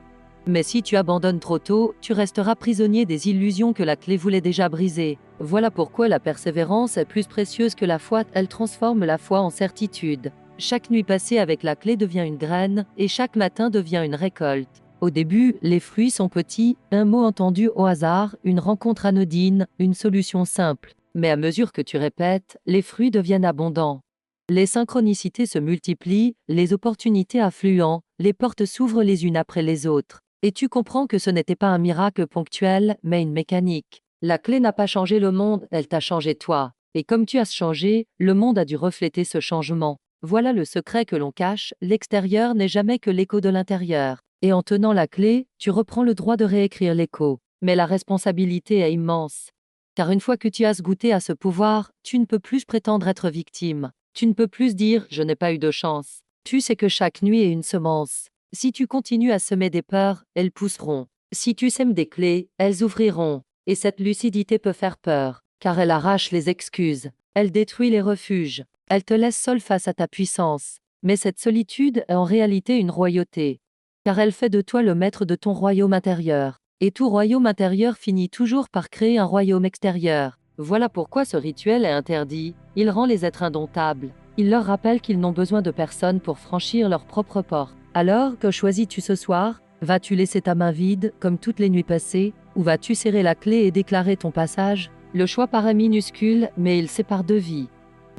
Mais si tu abandonnes trop tôt, tu resteras prisonnier des illusions que la clé voulait déjà briser. Voilà pourquoi la persévérance est plus précieuse que la foi, elle transforme la foi en certitude. Chaque nuit passée avec la clé devient une graine, et chaque matin devient une récolte. Au début, les fruits sont petits, un mot entendu au hasard, une rencontre anodine, une solution simple. Mais à mesure que tu répètes, les fruits deviennent abondants. Les synchronicités se multiplient, les opportunités affluent, les portes s'ouvrent les unes après les autres. Et tu comprends que ce n'était pas un miracle ponctuel, mais une mécanique. La clé n'a pas changé le monde, elle t'a changé toi. Et comme tu as changé, le monde a dû refléter ce changement. Voilà le secret que l'on cache, l'extérieur n'est jamais que l'écho de l'intérieur. Et en tenant la clé, tu reprends le droit de réécrire l'écho. Mais la responsabilité est immense. Car une fois que tu as goûté à ce pouvoir, tu ne peux plus prétendre être victime. Tu ne peux plus dire « je n'ai pas eu de chance ». Tu sais que chaque nuit est une semence. Si tu continues à semer des peurs, elles pousseront. Si tu sèmes des clés, elles ouvriront. Et cette lucidité peut faire peur, car elle arrache les excuses, elle détruit les refuges, elle te laisse seul face à ta puissance. Mais cette solitude est en réalité une royauté, car elle fait de toi le maître de ton royaume intérieur. Et tout royaume intérieur finit toujours par créer un royaume extérieur. Voilà pourquoi ce rituel est interdit, il rend les êtres indomptables. Il leur rappelle qu'ils n'ont besoin de personne pour franchir leur propre porte. Alors, que choisis-tu ce soir? Vas-tu laisser ta main vide, comme toutes les nuits passées, ou vas-tu serrer la clé et déclarer ton passage? Le choix paraît minuscule, mais il sépare deux vies.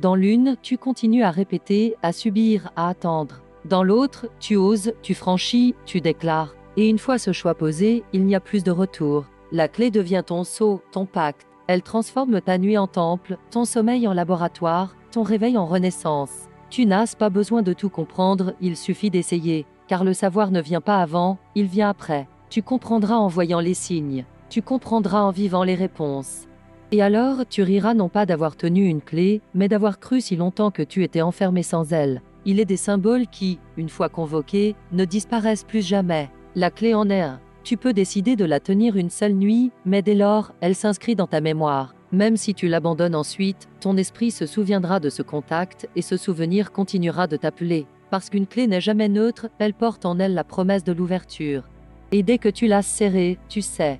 Dans l'une, tu continues à répéter, à subir, à attendre. Dans l'autre, tu oses, tu franchis, tu déclares. Et une fois ce choix posé, il n'y a plus de retour. La clé devient ton sceau, ton pacte. Elle transforme ta nuit en temple, ton sommeil en laboratoire, ton réveil en renaissance. Tu n'as pas besoin de tout comprendre, il suffit d'essayer, car le savoir ne vient pas avant, il vient après. Tu comprendras en voyant les signes, tu comprendras en vivant les réponses. Et alors, tu riras non pas d'avoir tenu une clé, mais d'avoir cru si longtemps que tu étais enfermé sans elle. Il est des symboles qui, une fois convoqués, ne disparaissent plus jamais. La clé en est un. Tu peux décider de la tenir une seule nuit, mais dès lors, elle s'inscrit dans ta mémoire. Même si tu l'abandonnes ensuite, ton esprit se souviendra de ce contact et ce souvenir continuera de t'appeler. Parce qu'une clé n'est jamais neutre, elle porte en elle la promesse de l'ouverture. Et dès que tu l'as serrée, tu sais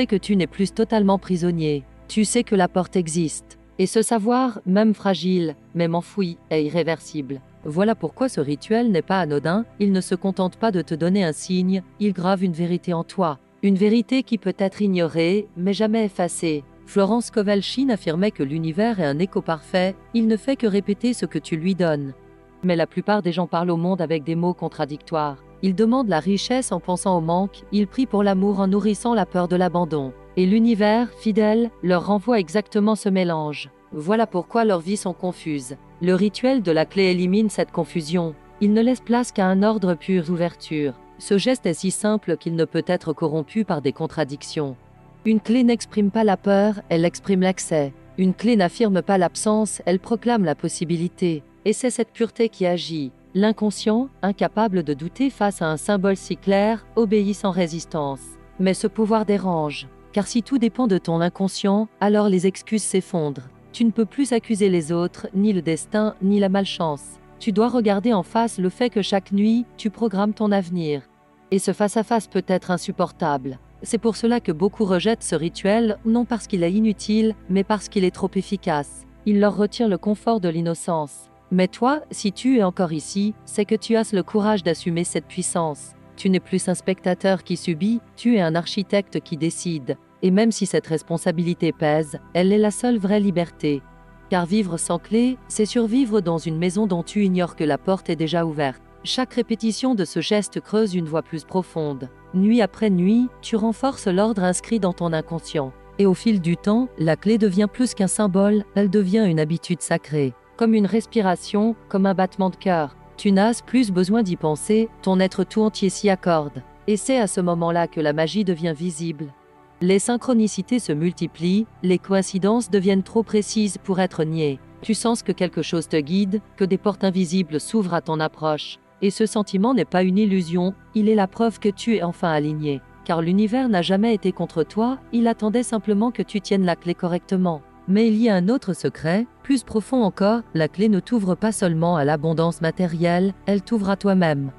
que tu n'es plus totalement prisonnier. Tu sais que la porte existe. Et ce savoir, même fragile, même enfoui, est irréversible. Voilà pourquoi ce rituel n'est pas anodin, il ne se contente pas de te donner un signe, il grave une vérité en toi. Une vérité qui peut être ignorée, mais jamais effacée. Florence Kowalczyk affirmait que l'univers est un écho parfait, il ne fait que répéter ce que tu lui donnes. Mais la plupart des gens parlent au monde avec des mots contradictoires. Ils demandent la richesse en pensant au manque, ils prient pour l'amour en nourrissant la peur de l'abandon. Et l'univers, fidèle, leur renvoie exactement ce mélange. Voilà pourquoi leurs vies sont confuses. Le rituel de la clé élimine cette confusion. Il ne laisse place qu'à un ordre pur d'ouverture. Ce geste est si simple qu'il ne peut être corrompu par des contradictions. Une clé n'exprime pas la peur, elle exprime l'accès. Une clé n'affirme pas l'absence, elle proclame la possibilité. Et c'est cette pureté qui agit. L'inconscient, incapable de douter face à un symbole si clair, obéit sans résistance. Mais ce pouvoir dérange. Car si tout dépend de ton inconscient, alors les excuses s'effondrent. Tu ne peux plus accuser les autres, ni le destin, ni la malchance. Tu dois regarder en face le fait que chaque nuit, tu programmes ton avenir. Et ce face-à-face peut être insupportable. C'est pour cela que beaucoup rejettent ce rituel, non parce qu'il est inutile, mais parce qu'il est trop efficace. Il leur retire le confort de l'innocence. Mais toi, si tu es encore ici, c'est que tu as le courage d'assumer cette puissance. Tu n'es plus un spectateur qui subit, tu es un architecte qui décide. Et même si cette responsabilité pèse, elle est la seule vraie liberté. Car vivre sans clé, c'est survivre dans une maison dont tu ignores que la porte est déjà ouverte. Chaque répétition de ce geste creuse une voie plus profonde. Nuit après nuit, tu renforces l'ordre inscrit dans ton inconscient. Et au fil du temps, la clé devient plus qu'un symbole, elle devient une habitude sacrée. Comme une respiration, comme un battement de cœur. Tu n'as plus besoin d'y penser, ton être tout entier s'y accorde. Et c'est à ce moment-là que la magie devient visible. Les synchronicités se multiplient, les coïncidences deviennent trop précises pour être niées. Tu sens que quelque chose te guide, que des portes invisibles s'ouvrent à ton approche. Et ce sentiment n'est pas une illusion, il est la preuve que tu es enfin aligné. Car l'univers n'a jamais été contre toi, il attendait simplement que tu tiennes la clé correctement. Mais il y a un autre secret, plus profond encore, la clé ne t'ouvre pas seulement à l'abondance matérielle, elle t'ouvre à toi-même.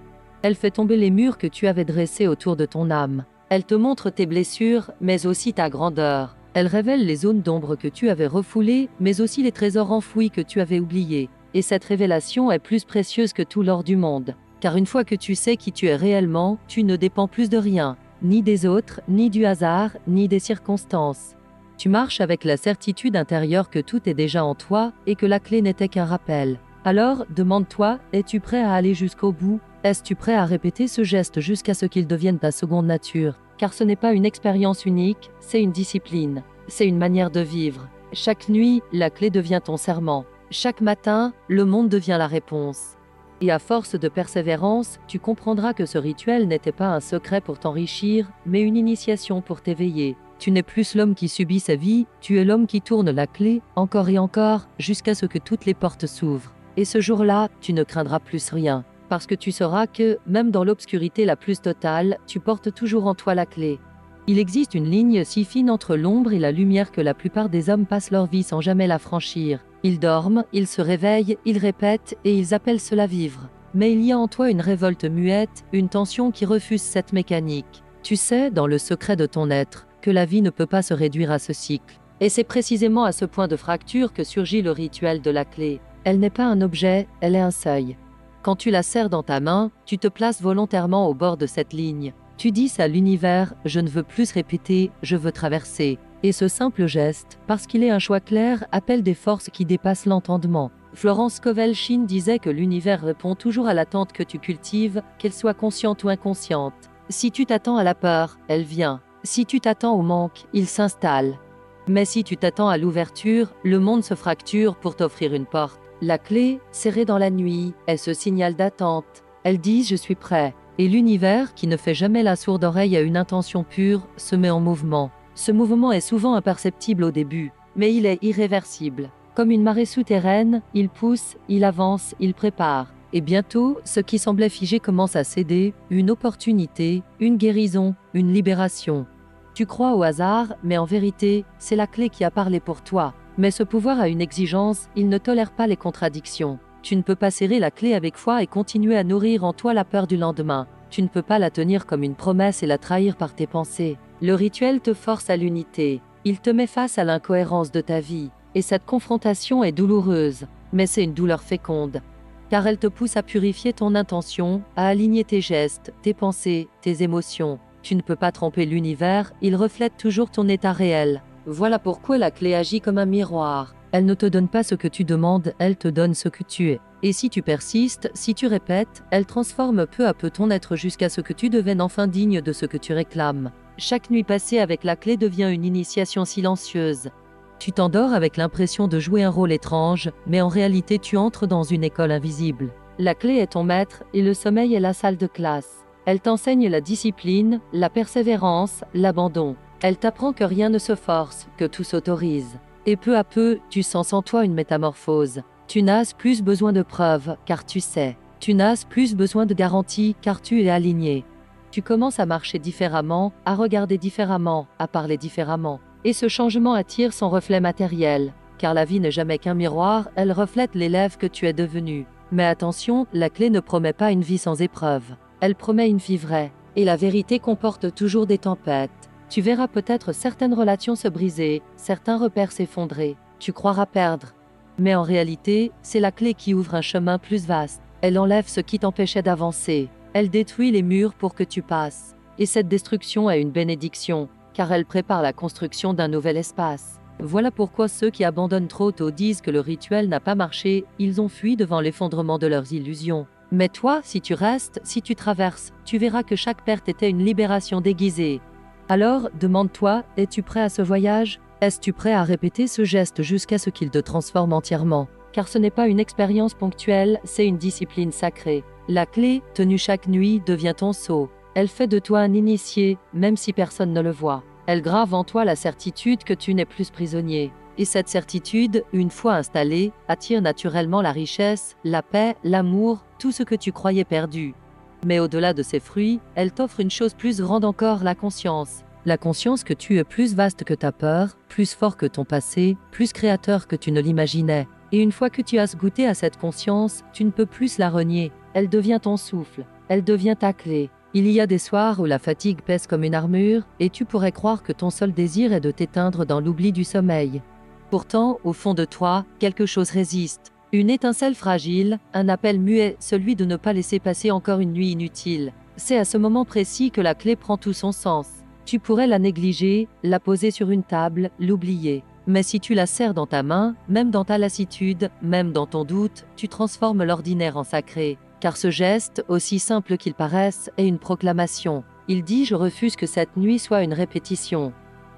Elle fait tomber les murs que tu avais dressés autour de ton âme. Elle te montre tes blessures, mais aussi ta grandeur. Elle révèle les zones d'ombre que tu avais refoulées, mais aussi les trésors enfouis que tu avais oubliés. Et cette révélation est plus précieuse que tout l'or du monde. Car une fois que tu sais qui tu es réellement, tu ne dépends plus de rien, ni des autres, ni du hasard, ni des circonstances. Tu marches avec la certitude intérieure que tout est déjà en toi et que la clé n'était qu'un rappel. Alors, demande-toi, es-tu prêt à aller jusqu'au bout? Es-tu prêt à répéter ce geste jusqu'à ce qu'il devienne ta seconde nature? Car ce n'est pas une expérience unique, c'est une discipline. C'est une manière de vivre. Chaque nuit, la clé devient ton serment. Chaque matin, le monde devient la réponse. Et à force de persévérance, tu comprendras que ce rituel n'était pas un secret pour t'enrichir, mais une initiation pour t'éveiller. Tu n'es plus l'homme qui subit sa vie, tu es l'homme qui tourne la clé, encore et encore, jusqu'à ce que toutes les portes s'ouvrent. Et ce jour-là, tu ne craindras plus rien. Parce que tu sauras que, même dans l'obscurité la plus totale, tu portes toujours en toi la clé. Il existe une ligne si fine entre l'ombre et la lumière que la plupart des hommes passent leur vie sans jamais la franchir. Ils dorment, ils se réveillent, ils répètent et ils appellent cela vivre. Mais il y a en toi une révolte muette, une tension qui refuse cette mécanique. Tu sais, dans le secret de ton être, que la vie ne peut pas se réduire à ce cycle. Et c'est précisément à ce point de fracture que surgit le rituel de la clé. Elle n'est pas un objet, elle est un seuil. Quand tu la serres dans ta main, tu te places volontairement au bord de cette ligne. Tu dis à l'univers, je ne veux plus répéter, je veux traverser. Et ce simple geste, parce qu'il est un choix clair, appelle des forces qui dépassent l'entendement. Florence Scovel-Shinn disait que l'univers répond toujours à l'attente que tu cultives, qu'elle soit consciente ou inconsciente. Si tu t'attends à la peur, elle vient. Si tu t'attends au manque, il s'installe. Mais si tu t'attends à l'ouverture, le monde se fracture pour t'offrir une porte. La clé, serrée dans la nuit, est ce signal d'attente. Elle dit « je suis prêt ». Et l'univers, qui ne fait jamais la sourde oreille à une intention pure, se met en mouvement. Ce mouvement est souvent imperceptible au début, mais il est irréversible. Comme une marée souterraine, il pousse, il avance, il prépare. Et bientôt, ce qui semblait figé commence à céder, une opportunité, une guérison, une libération. Tu crois au hasard, mais en vérité, c'est la clé qui a parlé pour toi. Mais ce pouvoir a une exigence, il ne tolère pas les contradictions. Tu ne peux pas serrer la clé avec foi et continuer à nourrir en toi la peur du lendemain. Tu ne peux pas la tenir comme une promesse et la trahir par tes pensées. Le rituel te force à l'unité. Il te met face à l'incohérence de ta vie. Et cette confrontation est douloureuse, mais c'est une douleur féconde. Car elle te pousse à purifier ton intention, à aligner tes gestes, tes pensées, tes émotions. Tu ne peux pas tromper l'univers, il reflète toujours ton état réel. Voilà pourquoi la clé agit comme un miroir. Elle ne te donne pas ce que tu demandes, elle te donne ce que tu es. Et si tu persistes, si tu répètes, elle transforme peu à peu ton être jusqu'à ce que tu deviennes enfin digne de ce que tu réclames. Chaque nuit passée avec la clé devient une initiation silencieuse. Tu t'endors avec l'impression de jouer un rôle étrange, mais en réalité tu entres dans une école invisible. La clé est ton maître et le sommeil est la salle de classe. Elle t'enseigne la discipline, la persévérance, l'abandon. Elle t'apprend que rien ne se force, que tout s'autorise. Et peu à peu, tu sens en toi une métamorphose. Tu n'as plus besoin de preuves, car tu sais. Tu n'as plus besoin de garanties, car tu es aligné. Tu commences à marcher différemment, à regarder différemment, à parler différemment. Et ce changement attire son reflet matériel, car la vie n'est jamais qu'un miroir, elle reflète l'élève que tu es devenu. Mais attention, la clé ne promet pas une vie sans épreuves. Elle promet une vie vraie. Et la vérité comporte toujours des tempêtes. Tu verras peut-être certaines relations se briser, certains repères s'effondrer. Tu croiras perdre. Mais en réalité, c'est la clé qui ouvre un chemin plus vaste. Elle enlève ce qui t'empêchait d'avancer. Elle détruit les murs pour que tu passes. Et cette destruction est une bénédiction, car elle prépare la construction d'un nouvel espace. Voilà pourquoi ceux qui abandonnent trop tôt disent que le rituel n'a pas marché, ils ont fui devant l'effondrement de leurs illusions. Mais toi, si tu restes, si tu traverses, tu verras que chaque perte était une libération déguisée. Alors, demande-toi, es-tu prêt à ce voyage? Es-tu prêt à répéter ce geste jusqu'à ce qu'il te transforme entièrement? Car ce n'est pas une expérience ponctuelle, c'est une discipline sacrée. La clé, tenue chaque nuit, devient ton sceau. Elle fait de toi un initié, même si personne ne le voit. Elle grave en toi la certitude que tu n'es plus prisonnier. Et cette certitude, une fois installée, attire naturellement la richesse, la paix, l'amour, tout ce que tu croyais perdu. Mais au-delà de ces fruits, elle t'offre une chose plus grande encore, la conscience. La conscience que tu es plus vaste que ta peur, plus fort que ton passé, plus créateur que tu ne l'imaginais. Et une fois que tu as goûté à cette conscience, tu ne peux plus la renier. Elle devient ton souffle, elle devient ta clé. Il y a des soirs où la fatigue pèse comme une armure, et tu pourrais croire que ton seul désir est de t'éteindre dans l'oubli du sommeil. Pourtant, au fond de toi, quelque chose résiste. Une étincelle fragile, un appel muet, celui de ne pas laisser passer encore une nuit inutile. C'est à ce moment précis que la clé prend tout son sens. Tu pourrais la négliger, la poser sur une table, l'oublier. Mais si tu la serres dans ta main, même dans ta lassitude, même dans ton doute, tu transformes l'ordinaire en sacré. Car ce geste, aussi simple qu'il paraisse, est une proclamation. Il dit « Je refuse que cette nuit soit une répétition.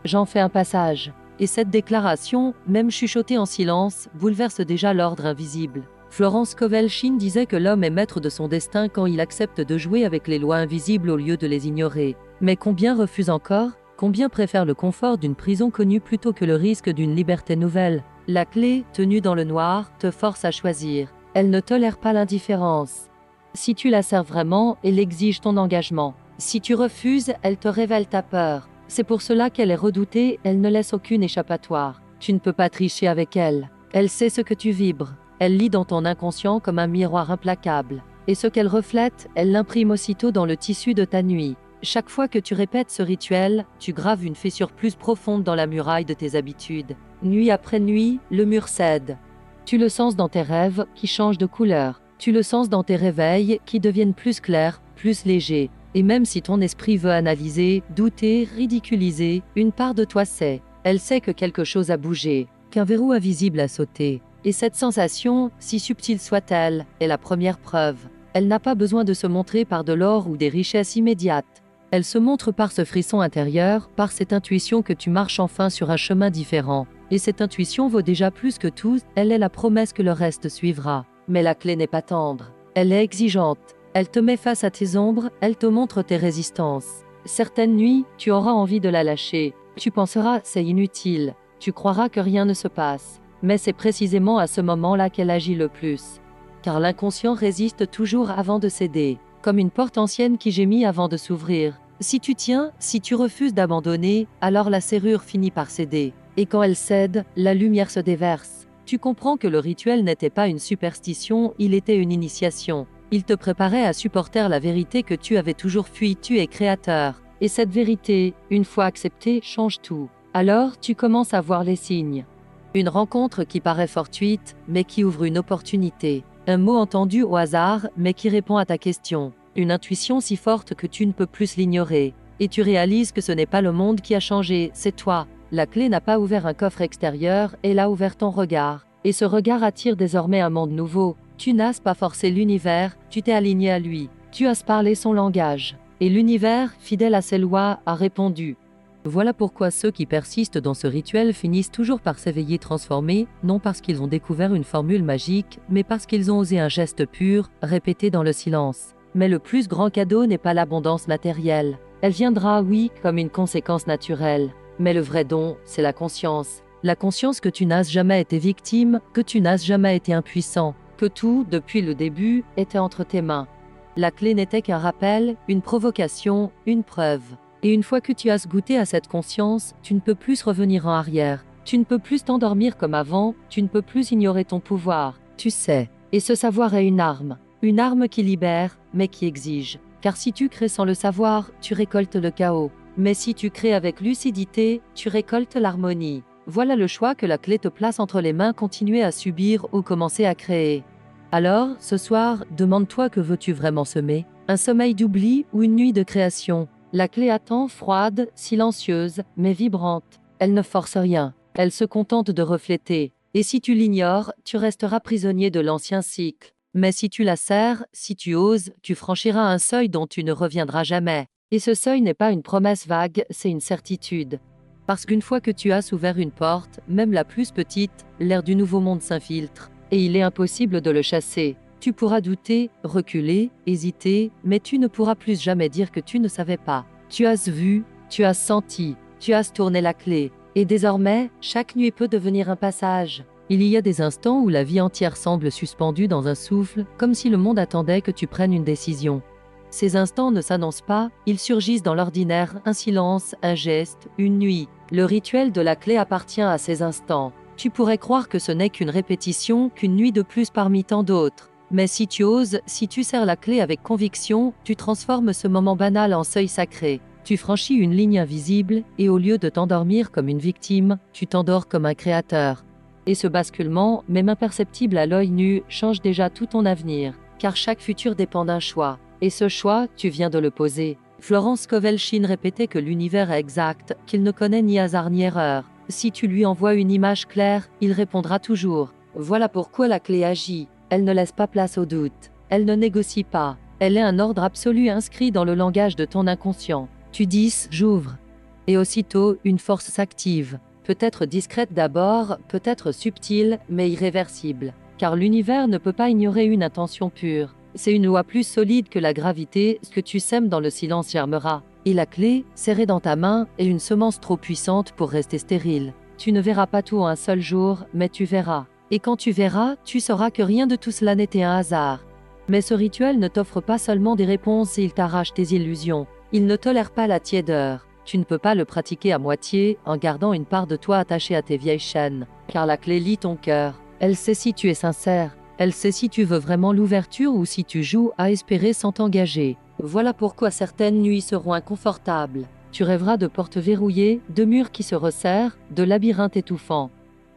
J'en fais un passage ». Et cette déclaration, même chuchotée en silence, bouleverse déjà l'ordre invisible. Florence Kovelchine disait que l'homme est maître de son destin quand il accepte de jouer avec les lois invisibles au lieu de les ignorer. Mais combien refusent encore? Combien préfèrent le confort d'une prison connue plutôt que le risque d'une liberté nouvelle? La clé, tenue dans le noir, te force à choisir. Elle ne tolère pas l'indifférence. Si tu la sers vraiment, elle exige ton engagement. Si tu refuses, elle te révèle ta peur. C'est pour cela qu'elle est redoutée, elle ne laisse aucune échappatoire. Tu ne peux pas tricher avec elle. Elle sait ce que tu vibres. Elle lit dans ton inconscient comme un miroir implacable. Et ce qu'elle reflète, elle l'imprime aussitôt dans le tissu de ta nuit. Chaque fois que tu répètes ce rituel, tu graves une fissure plus profonde dans la muraille de tes habitudes. Nuit après nuit, le mur cède. Tu le sens dans tes rêves, qui changent de couleur. Tu le sens dans tes réveils, qui deviennent plus clairs, plus légers. Et même si ton esprit veut analyser, douter, ridiculiser, une part de toi sait. Elle sait que quelque chose a bougé, qu'un verrou invisible a sauté. Et cette sensation, si subtile soit-elle, est la première preuve. Elle n'a pas besoin de se montrer par de l'or ou des richesses immédiates. Elle se montre par ce frisson intérieur, par cette intuition que tu marches enfin sur un chemin différent. Et cette intuition vaut déjà plus que tout, elle est la promesse que le reste suivra. Mais la clé n'est pas tendre. Elle est exigeante. Elle te met face à tes ombres, elle te montre tes résistances. Certaines nuits, tu auras envie de la lâcher. Tu penseras, c'est inutile. Tu croiras que rien ne se passe. Mais c'est précisément à ce moment-là qu'elle agit le plus. Car l'inconscient résiste toujours avant de céder, comme une porte ancienne qui gémit avant de s'ouvrir. Si tu tiens, si tu refuses d'abandonner, alors la serrure finit par céder. Et quand elle cède, la lumière se déverse. Tu comprends que le rituel n'était pas une superstition, il était une initiation. Il te préparait à supporter la vérité que tu avais toujours fui, tu es créateur. Et cette vérité, une fois acceptée, change tout. Alors, tu commences à voir les signes. Une rencontre qui paraît fortuite, mais qui ouvre une opportunité. Un mot entendu au hasard, mais qui répond à ta question. Une intuition si forte que tu ne peux plus l'ignorer. Et tu réalises que ce n'est pas le monde qui a changé, c'est toi. La clé n'a pas ouvert un coffre extérieur, elle a ouvert ton regard. Et ce regard attire désormais un monde nouveau. Tu n'as pas forcé l'univers, tu t'es aligné à lui. Tu as parlé son langage. Et l'univers, fidèle à ses lois, a répondu. Voilà pourquoi ceux qui persistent dans ce rituel finissent toujours par s'éveiller transformés, non parce qu'ils ont découvert une formule magique, mais parce qu'ils ont osé un geste pur, répété dans le silence. Mais le plus grand cadeau n'est pas l'abondance matérielle. Elle viendra, oui, comme une conséquence naturelle. Mais le vrai don, c'est la conscience. La conscience que tu n'as jamais été victime, que tu n'as jamais été impuissant, que tout, depuis le début, était entre tes mains. La clé n'était qu'un rappel, une provocation, une preuve. Et une fois que tu as goûté à cette conscience, tu ne peux plus revenir en arrière. Tu ne peux plus t'endormir comme avant, tu ne peux plus ignorer ton pouvoir. Tu sais. Et ce savoir est une arme. Une arme qui libère, mais qui exige. Car si tu crées sans le savoir, tu récoltes le chaos. Mais si tu crées avec lucidité, tu récoltes l'harmonie. Voilà le choix que la clé te place entre les mains, continuer à subir ou commencer à créer. Alors, ce soir, demande-toi que veux-tu vraiment semer? Un sommeil d'oubli ou une nuit de création? La clé attend, froide, silencieuse, mais vibrante. Elle ne force rien. Elle se contente de refléter. Et si tu l'ignores, tu resteras prisonnier de l'ancien cycle. Mais si tu la serres, si tu oses, tu franchiras un seuil dont tu ne reviendras jamais. Et ce seuil n'est pas une promesse vague, c'est une certitude. Parce qu'une fois que tu as ouvert une porte, même la plus petite, l'air du nouveau monde s'infiltre. Et il est impossible de le chasser. Tu pourras douter, reculer, hésiter, mais tu ne pourras plus jamais dire que tu ne savais pas. Tu as vu, tu as senti, tu as tourné la clé. Et désormais, chaque nuit peut devenir un passage. Il y a des instants où la vie entière semble suspendue dans un souffle, comme si le monde attendait que tu prennes une décision. Ces instants ne s'annoncent pas, ils surgissent dans l'ordinaire, un silence, un geste, une nuit. Le rituel de la clé appartient à ces instants. Tu pourrais croire que ce n'est qu'une répétition, qu'une nuit de plus parmi tant d'autres. Mais si tu oses, si tu serres la clé avec conviction, tu transformes ce moment banal en seuil sacré. Tu franchis une ligne invisible, et au lieu de t'endormir comme une victime, tu t'endors comme un créateur. Et ce basculement, même imperceptible à l'œil nu, change déjà tout ton avenir. Car chaque futur dépend d'un choix. Et ce choix, tu viens de le poser. Florence Kovelchine répétait que l'univers est exact, qu'il ne connaît ni hasard ni erreur. Si tu lui envoies une image claire, il répondra toujours. Voilà pourquoi la clé agit. Elle ne laisse pas place au doute. Elle ne négocie pas. Elle est un ordre absolu inscrit dans le langage de ton inconscient. Tu dis « j'ouvre ». Et aussitôt, une force s'active. Peut-être discrète d'abord, peut-être subtile, mais irréversible. Car l'univers ne peut pas ignorer une intention pure. C'est une loi plus solide que la gravité, ce que tu sèmes dans le silence germera. Et la clé, serrée dans ta main, est une semence trop puissante pour rester stérile. Tu ne verras pas tout en un seul jour, mais tu verras. Et quand tu verras, tu sauras que rien de tout cela n'était un hasard. Mais ce rituel ne t'offre pas seulement des réponses, il t'arrache tes illusions. Il ne tolère pas la tiédeur. Tu ne peux pas le pratiquer à moitié, en gardant une part de toi attachée à tes vieilles chaînes. Car la clé lit ton cœur. Elle sait si tu es sincère. Elle sait si tu veux vraiment l'ouverture ou si tu joues à espérer sans t'engager. Voilà pourquoi certaines nuits seront inconfortables. Tu rêveras de portes verrouillées, de murs qui se resserrent, de labyrinthes étouffants.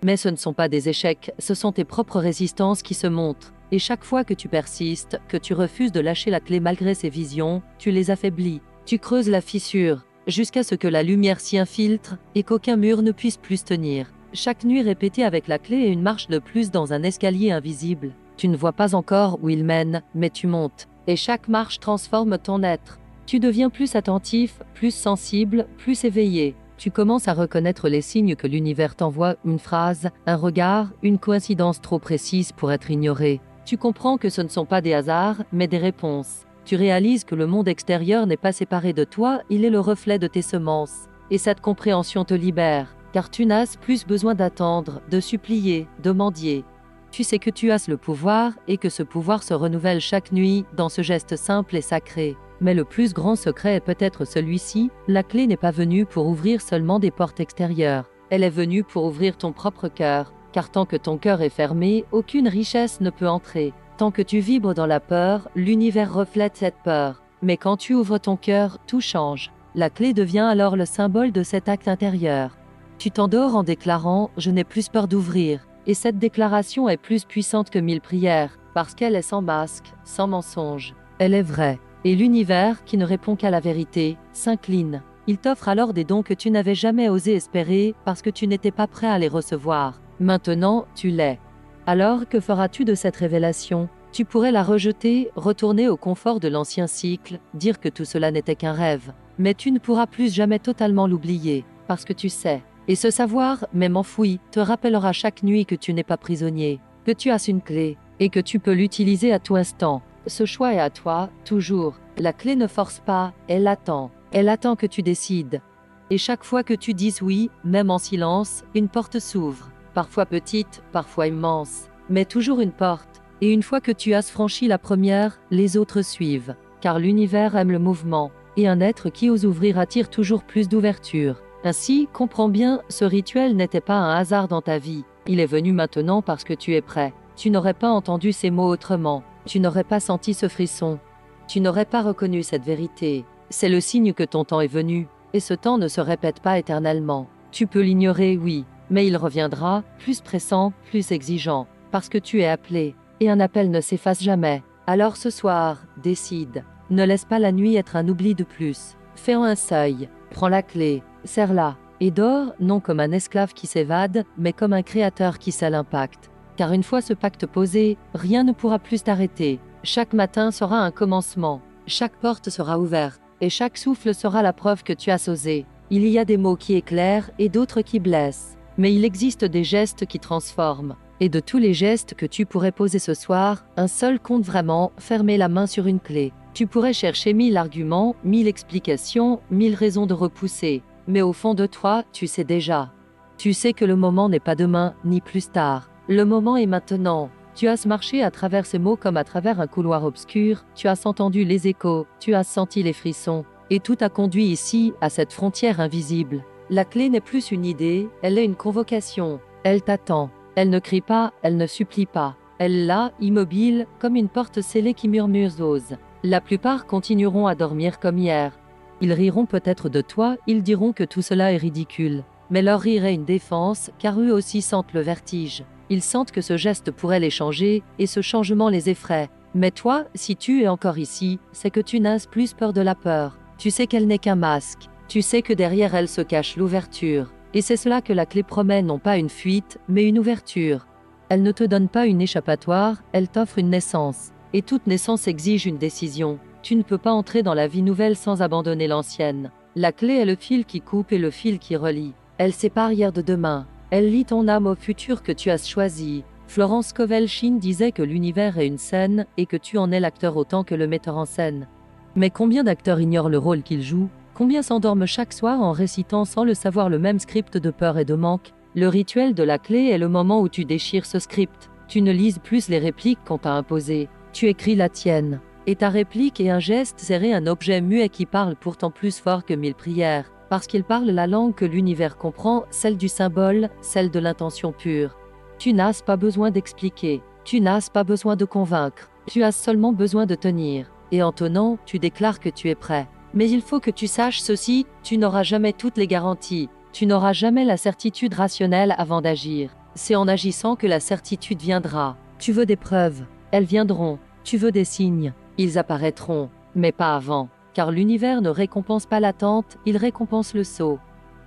Mais ce ne sont pas des échecs, ce sont tes propres résistances qui se montrent. Et chaque fois que tu persistes, que tu refuses de lâcher la clé malgré ces visions, tu les affaiblis. Tu creuses la fissure, jusqu'à ce que la lumière s'y infiltre et qu'aucun mur ne puisse plus tenir. Chaque nuit répétée avec la clé est une marche de plus dans un escalier invisible. Tu ne vois pas encore où il mène, mais tu montes. Et chaque marche transforme ton être. Tu deviens plus attentif, plus sensible, plus éveillé. Tu commences à reconnaître les signes que l'univers t'envoie, une phrase, un regard, une coïncidence trop précise pour être ignorée. Tu comprends que ce ne sont pas des hasards, mais des réponses. Tu réalises que le monde extérieur n'est pas séparé de toi, il est le reflet de tes semences. Et cette compréhension te libère, car tu n'as plus besoin d'attendre, de supplier, de mendier. Tu sais que tu as le pouvoir et que ce pouvoir se renouvelle chaque nuit dans ce geste simple et sacré. Mais le plus grand secret est peut-être celui-ci, la clé n'est pas venue pour ouvrir seulement des portes extérieures. Elle est venue pour ouvrir ton propre cœur, car tant que ton cœur est fermé, aucune richesse ne peut entrer. Tant que tu vibres dans la peur, l'univers reflète cette peur. Mais quand tu ouvres ton cœur, tout change. La clé devient alors le symbole de cet acte intérieur. Tu t'endors en déclarant « Je n'ai plus peur d'ouvrir ». Et cette déclaration est plus puissante que 1000 prières, parce qu'elle est sans masque, sans mensonge. Elle est vraie. Et l'univers, qui ne répond qu'à la vérité, s'incline. Il t'offre alors des dons que tu n'avais jamais osé espérer parce que tu n'étais pas prêt à les recevoir. Maintenant, tu l'es. Alors, que feras-tu de cette révélation? Tu pourrais la rejeter, retourner au confort de l'ancien cycle, dire que tout cela n'était qu'un rêve. Mais tu ne pourras plus jamais totalement l'oublier, parce que tu sais. Et ce savoir, même enfoui, te rappellera chaque nuit que tu n'es pas prisonnier, que tu as une clé, et que tu peux l'utiliser à tout instant. Ce choix est à toi, toujours. La clé ne force pas, elle attend. Elle attend que tu décides. Et chaque fois que tu dis oui, même en silence, une porte s'ouvre. Parfois petite, parfois immense, mais toujours une porte. Et une fois que tu as franchi la première, les autres suivent. Car l'univers aime le mouvement, et un être qui ose ouvrir attire toujours plus d'ouverture. Ainsi, comprends bien, ce rituel n'était pas un hasard dans ta vie. Il est venu maintenant parce que tu es prêt. Tu n'aurais pas entendu ces mots autrement. Tu n'aurais pas senti ce frisson. Tu n'aurais pas reconnu cette vérité. C'est le signe que ton temps est venu. Et ce temps ne se répète pas éternellement. Tu peux l'ignorer, oui, mais il reviendra, plus pressant, plus exigeant, parce que tu es appelé. Et un appel ne s'efface jamais. Alors ce soir, décide. Ne laisse pas la nuit être un oubli de plus. Fais-en un seuil. Prends la clé. Serre-la. Et dors, non comme un esclave qui s'évade, mais comme un créateur qui scelle un pacte. Car une fois ce pacte posé, rien ne pourra plus t'arrêter. Chaque matin sera un commencement. Chaque porte sera ouverte. Et chaque souffle sera la preuve que tu as osé. Il y a des mots qui éclairent et d'autres qui blessent. Mais il existe des gestes qui transforment. Et de tous les gestes que tu pourrais poser ce soir, un seul compte vraiment, fermer la main sur une clé. Tu pourrais chercher 1000 arguments, 1000 explications, 1000 raisons de repousser. Mais au fond de toi, tu sais déjà. Tu sais que le moment n'est pas demain, ni plus tard. Le moment est maintenant. Tu as marché à travers ces mots comme à travers un couloir obscur, tu as entendu les échos, tu as senti les frissons. Et tout a conduit ici, à cette frontière invisible. La clé n'est plus une idée, elle est une convocation. Elle t'attend. Elle ne crie pas, elle ne supplie pas. Elle est là, immobile, comme une porte scellée qui murmure ose. La plupart continueront à dormir comme hier. Ils riront peut-être de toi, ils diront que tout cela est ridicule. Mais leur rire est une défense, car eux aussi sentent le vertige. Ils sentent que ce geste pourrait les changer, et ce changement les effraie. Mais toi, si tu es encore ici, c'est que tu n'as plus peur de la peur. Tu sais qu'elle n'est qu'un masque. Tu sais que derrière elle se cache l'ouverture. Et c'est cela que la clé promet, non pas une fuite, mais une ouverture. Elle ne te donne pas une échappatoire, elle t'offre une naissance. Et toute naissance exige une décision. Tu ne peux pas entrer dans la vie nouvelle sans abandonner l'ancienne. La clé est le fil qui coupe et le fil qui relie. Elle sépare hier de demain. Elle lie ton âme au futur que tu as choisi. Florence Scovel-Shinn disait que l'univers est une scène et que tu en es l'acteur autant que le metteur en scène. Mais combien d'acteurs ignorent le rôle qu'ils jouent? Combien s'endorment chaque soir en récitant sans le savoir le même script de peur et de manque? Le rituel de la clé est le moment où tu déchires ce script. Tu ne lises plus les répliques qu'on t'a imposées. Tu écris la tienne. Et ta réplique est un geste serré, un objet muet qui parle pourtant plus fort que 1000 prières. Parce qu'il parle la langue que l'univers comprend, celle du symbole, celle de l'intention pure. Tu n'as pas besoin d'expliquer. Tu n'as pas besoin de convaincre. Tu as seulement besoin de tenir. Et en tenant, tu déclares que tu es prêt. Mais il faut que tu saches ceci, tu n'auras jamais toutes les garanties. Tu n'auras jamais la certitude rationnelle avant d'agir. C'est en agissant que la certitude viendra. Tu veux des preuves. Elles viendront. Tu veux des signes. Ils apparaîtront. Mais pas avant. Car l'univers ne récompense pas l'attente, il récompense le saut.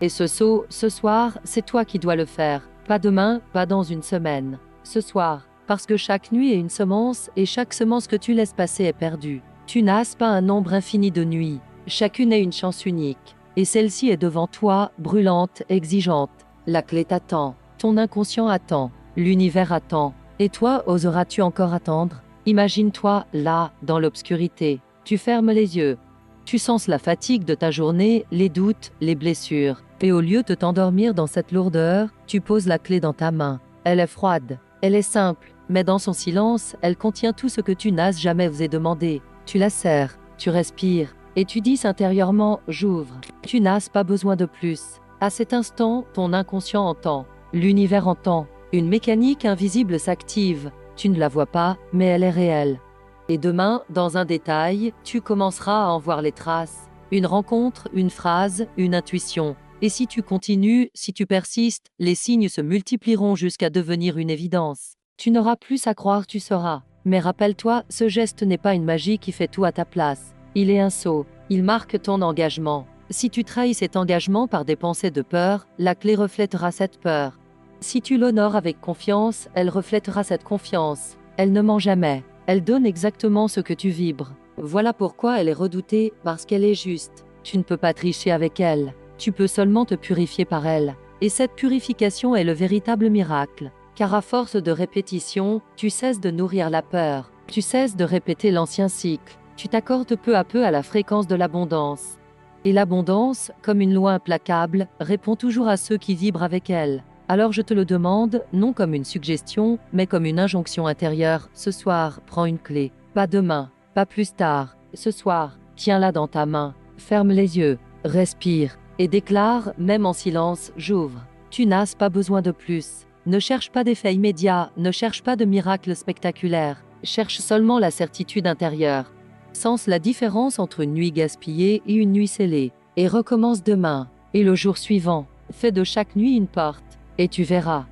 Et ce saut, ce soir, c'est toi qui dois le faire. Pas demain, pas dans une semaine. Ce soir. Parce que chaque nuit est une semence, et chaque semence que tu laisses passer est perdue. Tu n'as pas un nombre infini de nuits. Chacune est une chance unique. Et celle-ci est devant toi, brûlante, exigeante. La clé t'attend. Ton inconscient attend. L'univers attend. Et toi, oseras-tu encore attendre? Imagine-toi, là, dans l'obscurité. Tu fermes les yeux. Tu sens la fatigue de ta journée, les doutes, les blessures. Et au lieu de t'endormir dans cette lourdeur, tu poses la clé dans ta main. Elle est froide. Elle est simple. Mais dans son silence, elle contient tout ce que tu n'as jamais osé demander. Tu la serres. Tu respires. Et tu dis intérieurement « j'ouvre ». Tu n'as pas besoin de plus. À cet instant, ton inconscient entend. L'univers entend. Une mécanique invisible s'active. Tu ne la vois pas, mais elle est réelle. Et demain, dans un détail, tu commenceras à en voir les traces. Une rencontre, une phrase, une intuition. Et si tu continues, si tu persistes, les signes se multiplieront jusqu'à devenir une évidence. Tu n'auras plus à croire, tu sauras. Mais rappelle-toi, ce geste n'est pas une magie qui fait tout à ta place. Il est un saut. Il marque ton engagement. Si tu trahis cet engagement par des pensées de peur, la clé reflètera cette peur. Si tu l'honores avec confiance, elle reflètera cette confiance. Elle ne ment jamais. Elle donne exactement ce que tu vibres. Voilà pourquoi elle est redoutée, parce qu'elle est juste. Tu ne peux pas tricher avec elle. Tu peux seulement te purifier par elle. Et cette purification est le véritable miracle. Car à force de répétition, tu cesses de nourrir la peur. Tu cesses de répéter l'ancien cycle. Tu t'accordes peu à peu à la fréquence de l'abondance. Et l'abondance, comme une loi implacable, répond toujours à ceux qui vibrent avec elle. Alors je te le demande, non comme une suggestion, mais comme une injonction intérieure. Ce soir, prends une clé. Pas demain, pas plus tard. Ce soir, tiens-la dans ta main. Ferme les yeux, respire, et déclare, même en silence, j'ouvre. Tu n'as pas besoin de plus. Ne cherche pas d'effet immédiat, ne cherche pas de miracle spectaculaire. Cherche seulement la certitude intérieure. Sens la différence entre une nuit gaspillée et une nuit scellée. Et recommence demain, et le jour suivant. Fais de chaque nuit une porte. Et tu verras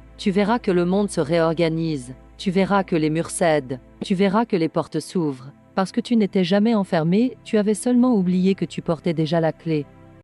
que le monde se réorganise, tu verras que les murs cèdent, tu verras que les portes s'ouvrent. Parce que tu n'étais jamais enfermé, tu avais seulement oublié que tu portais déjà la clé.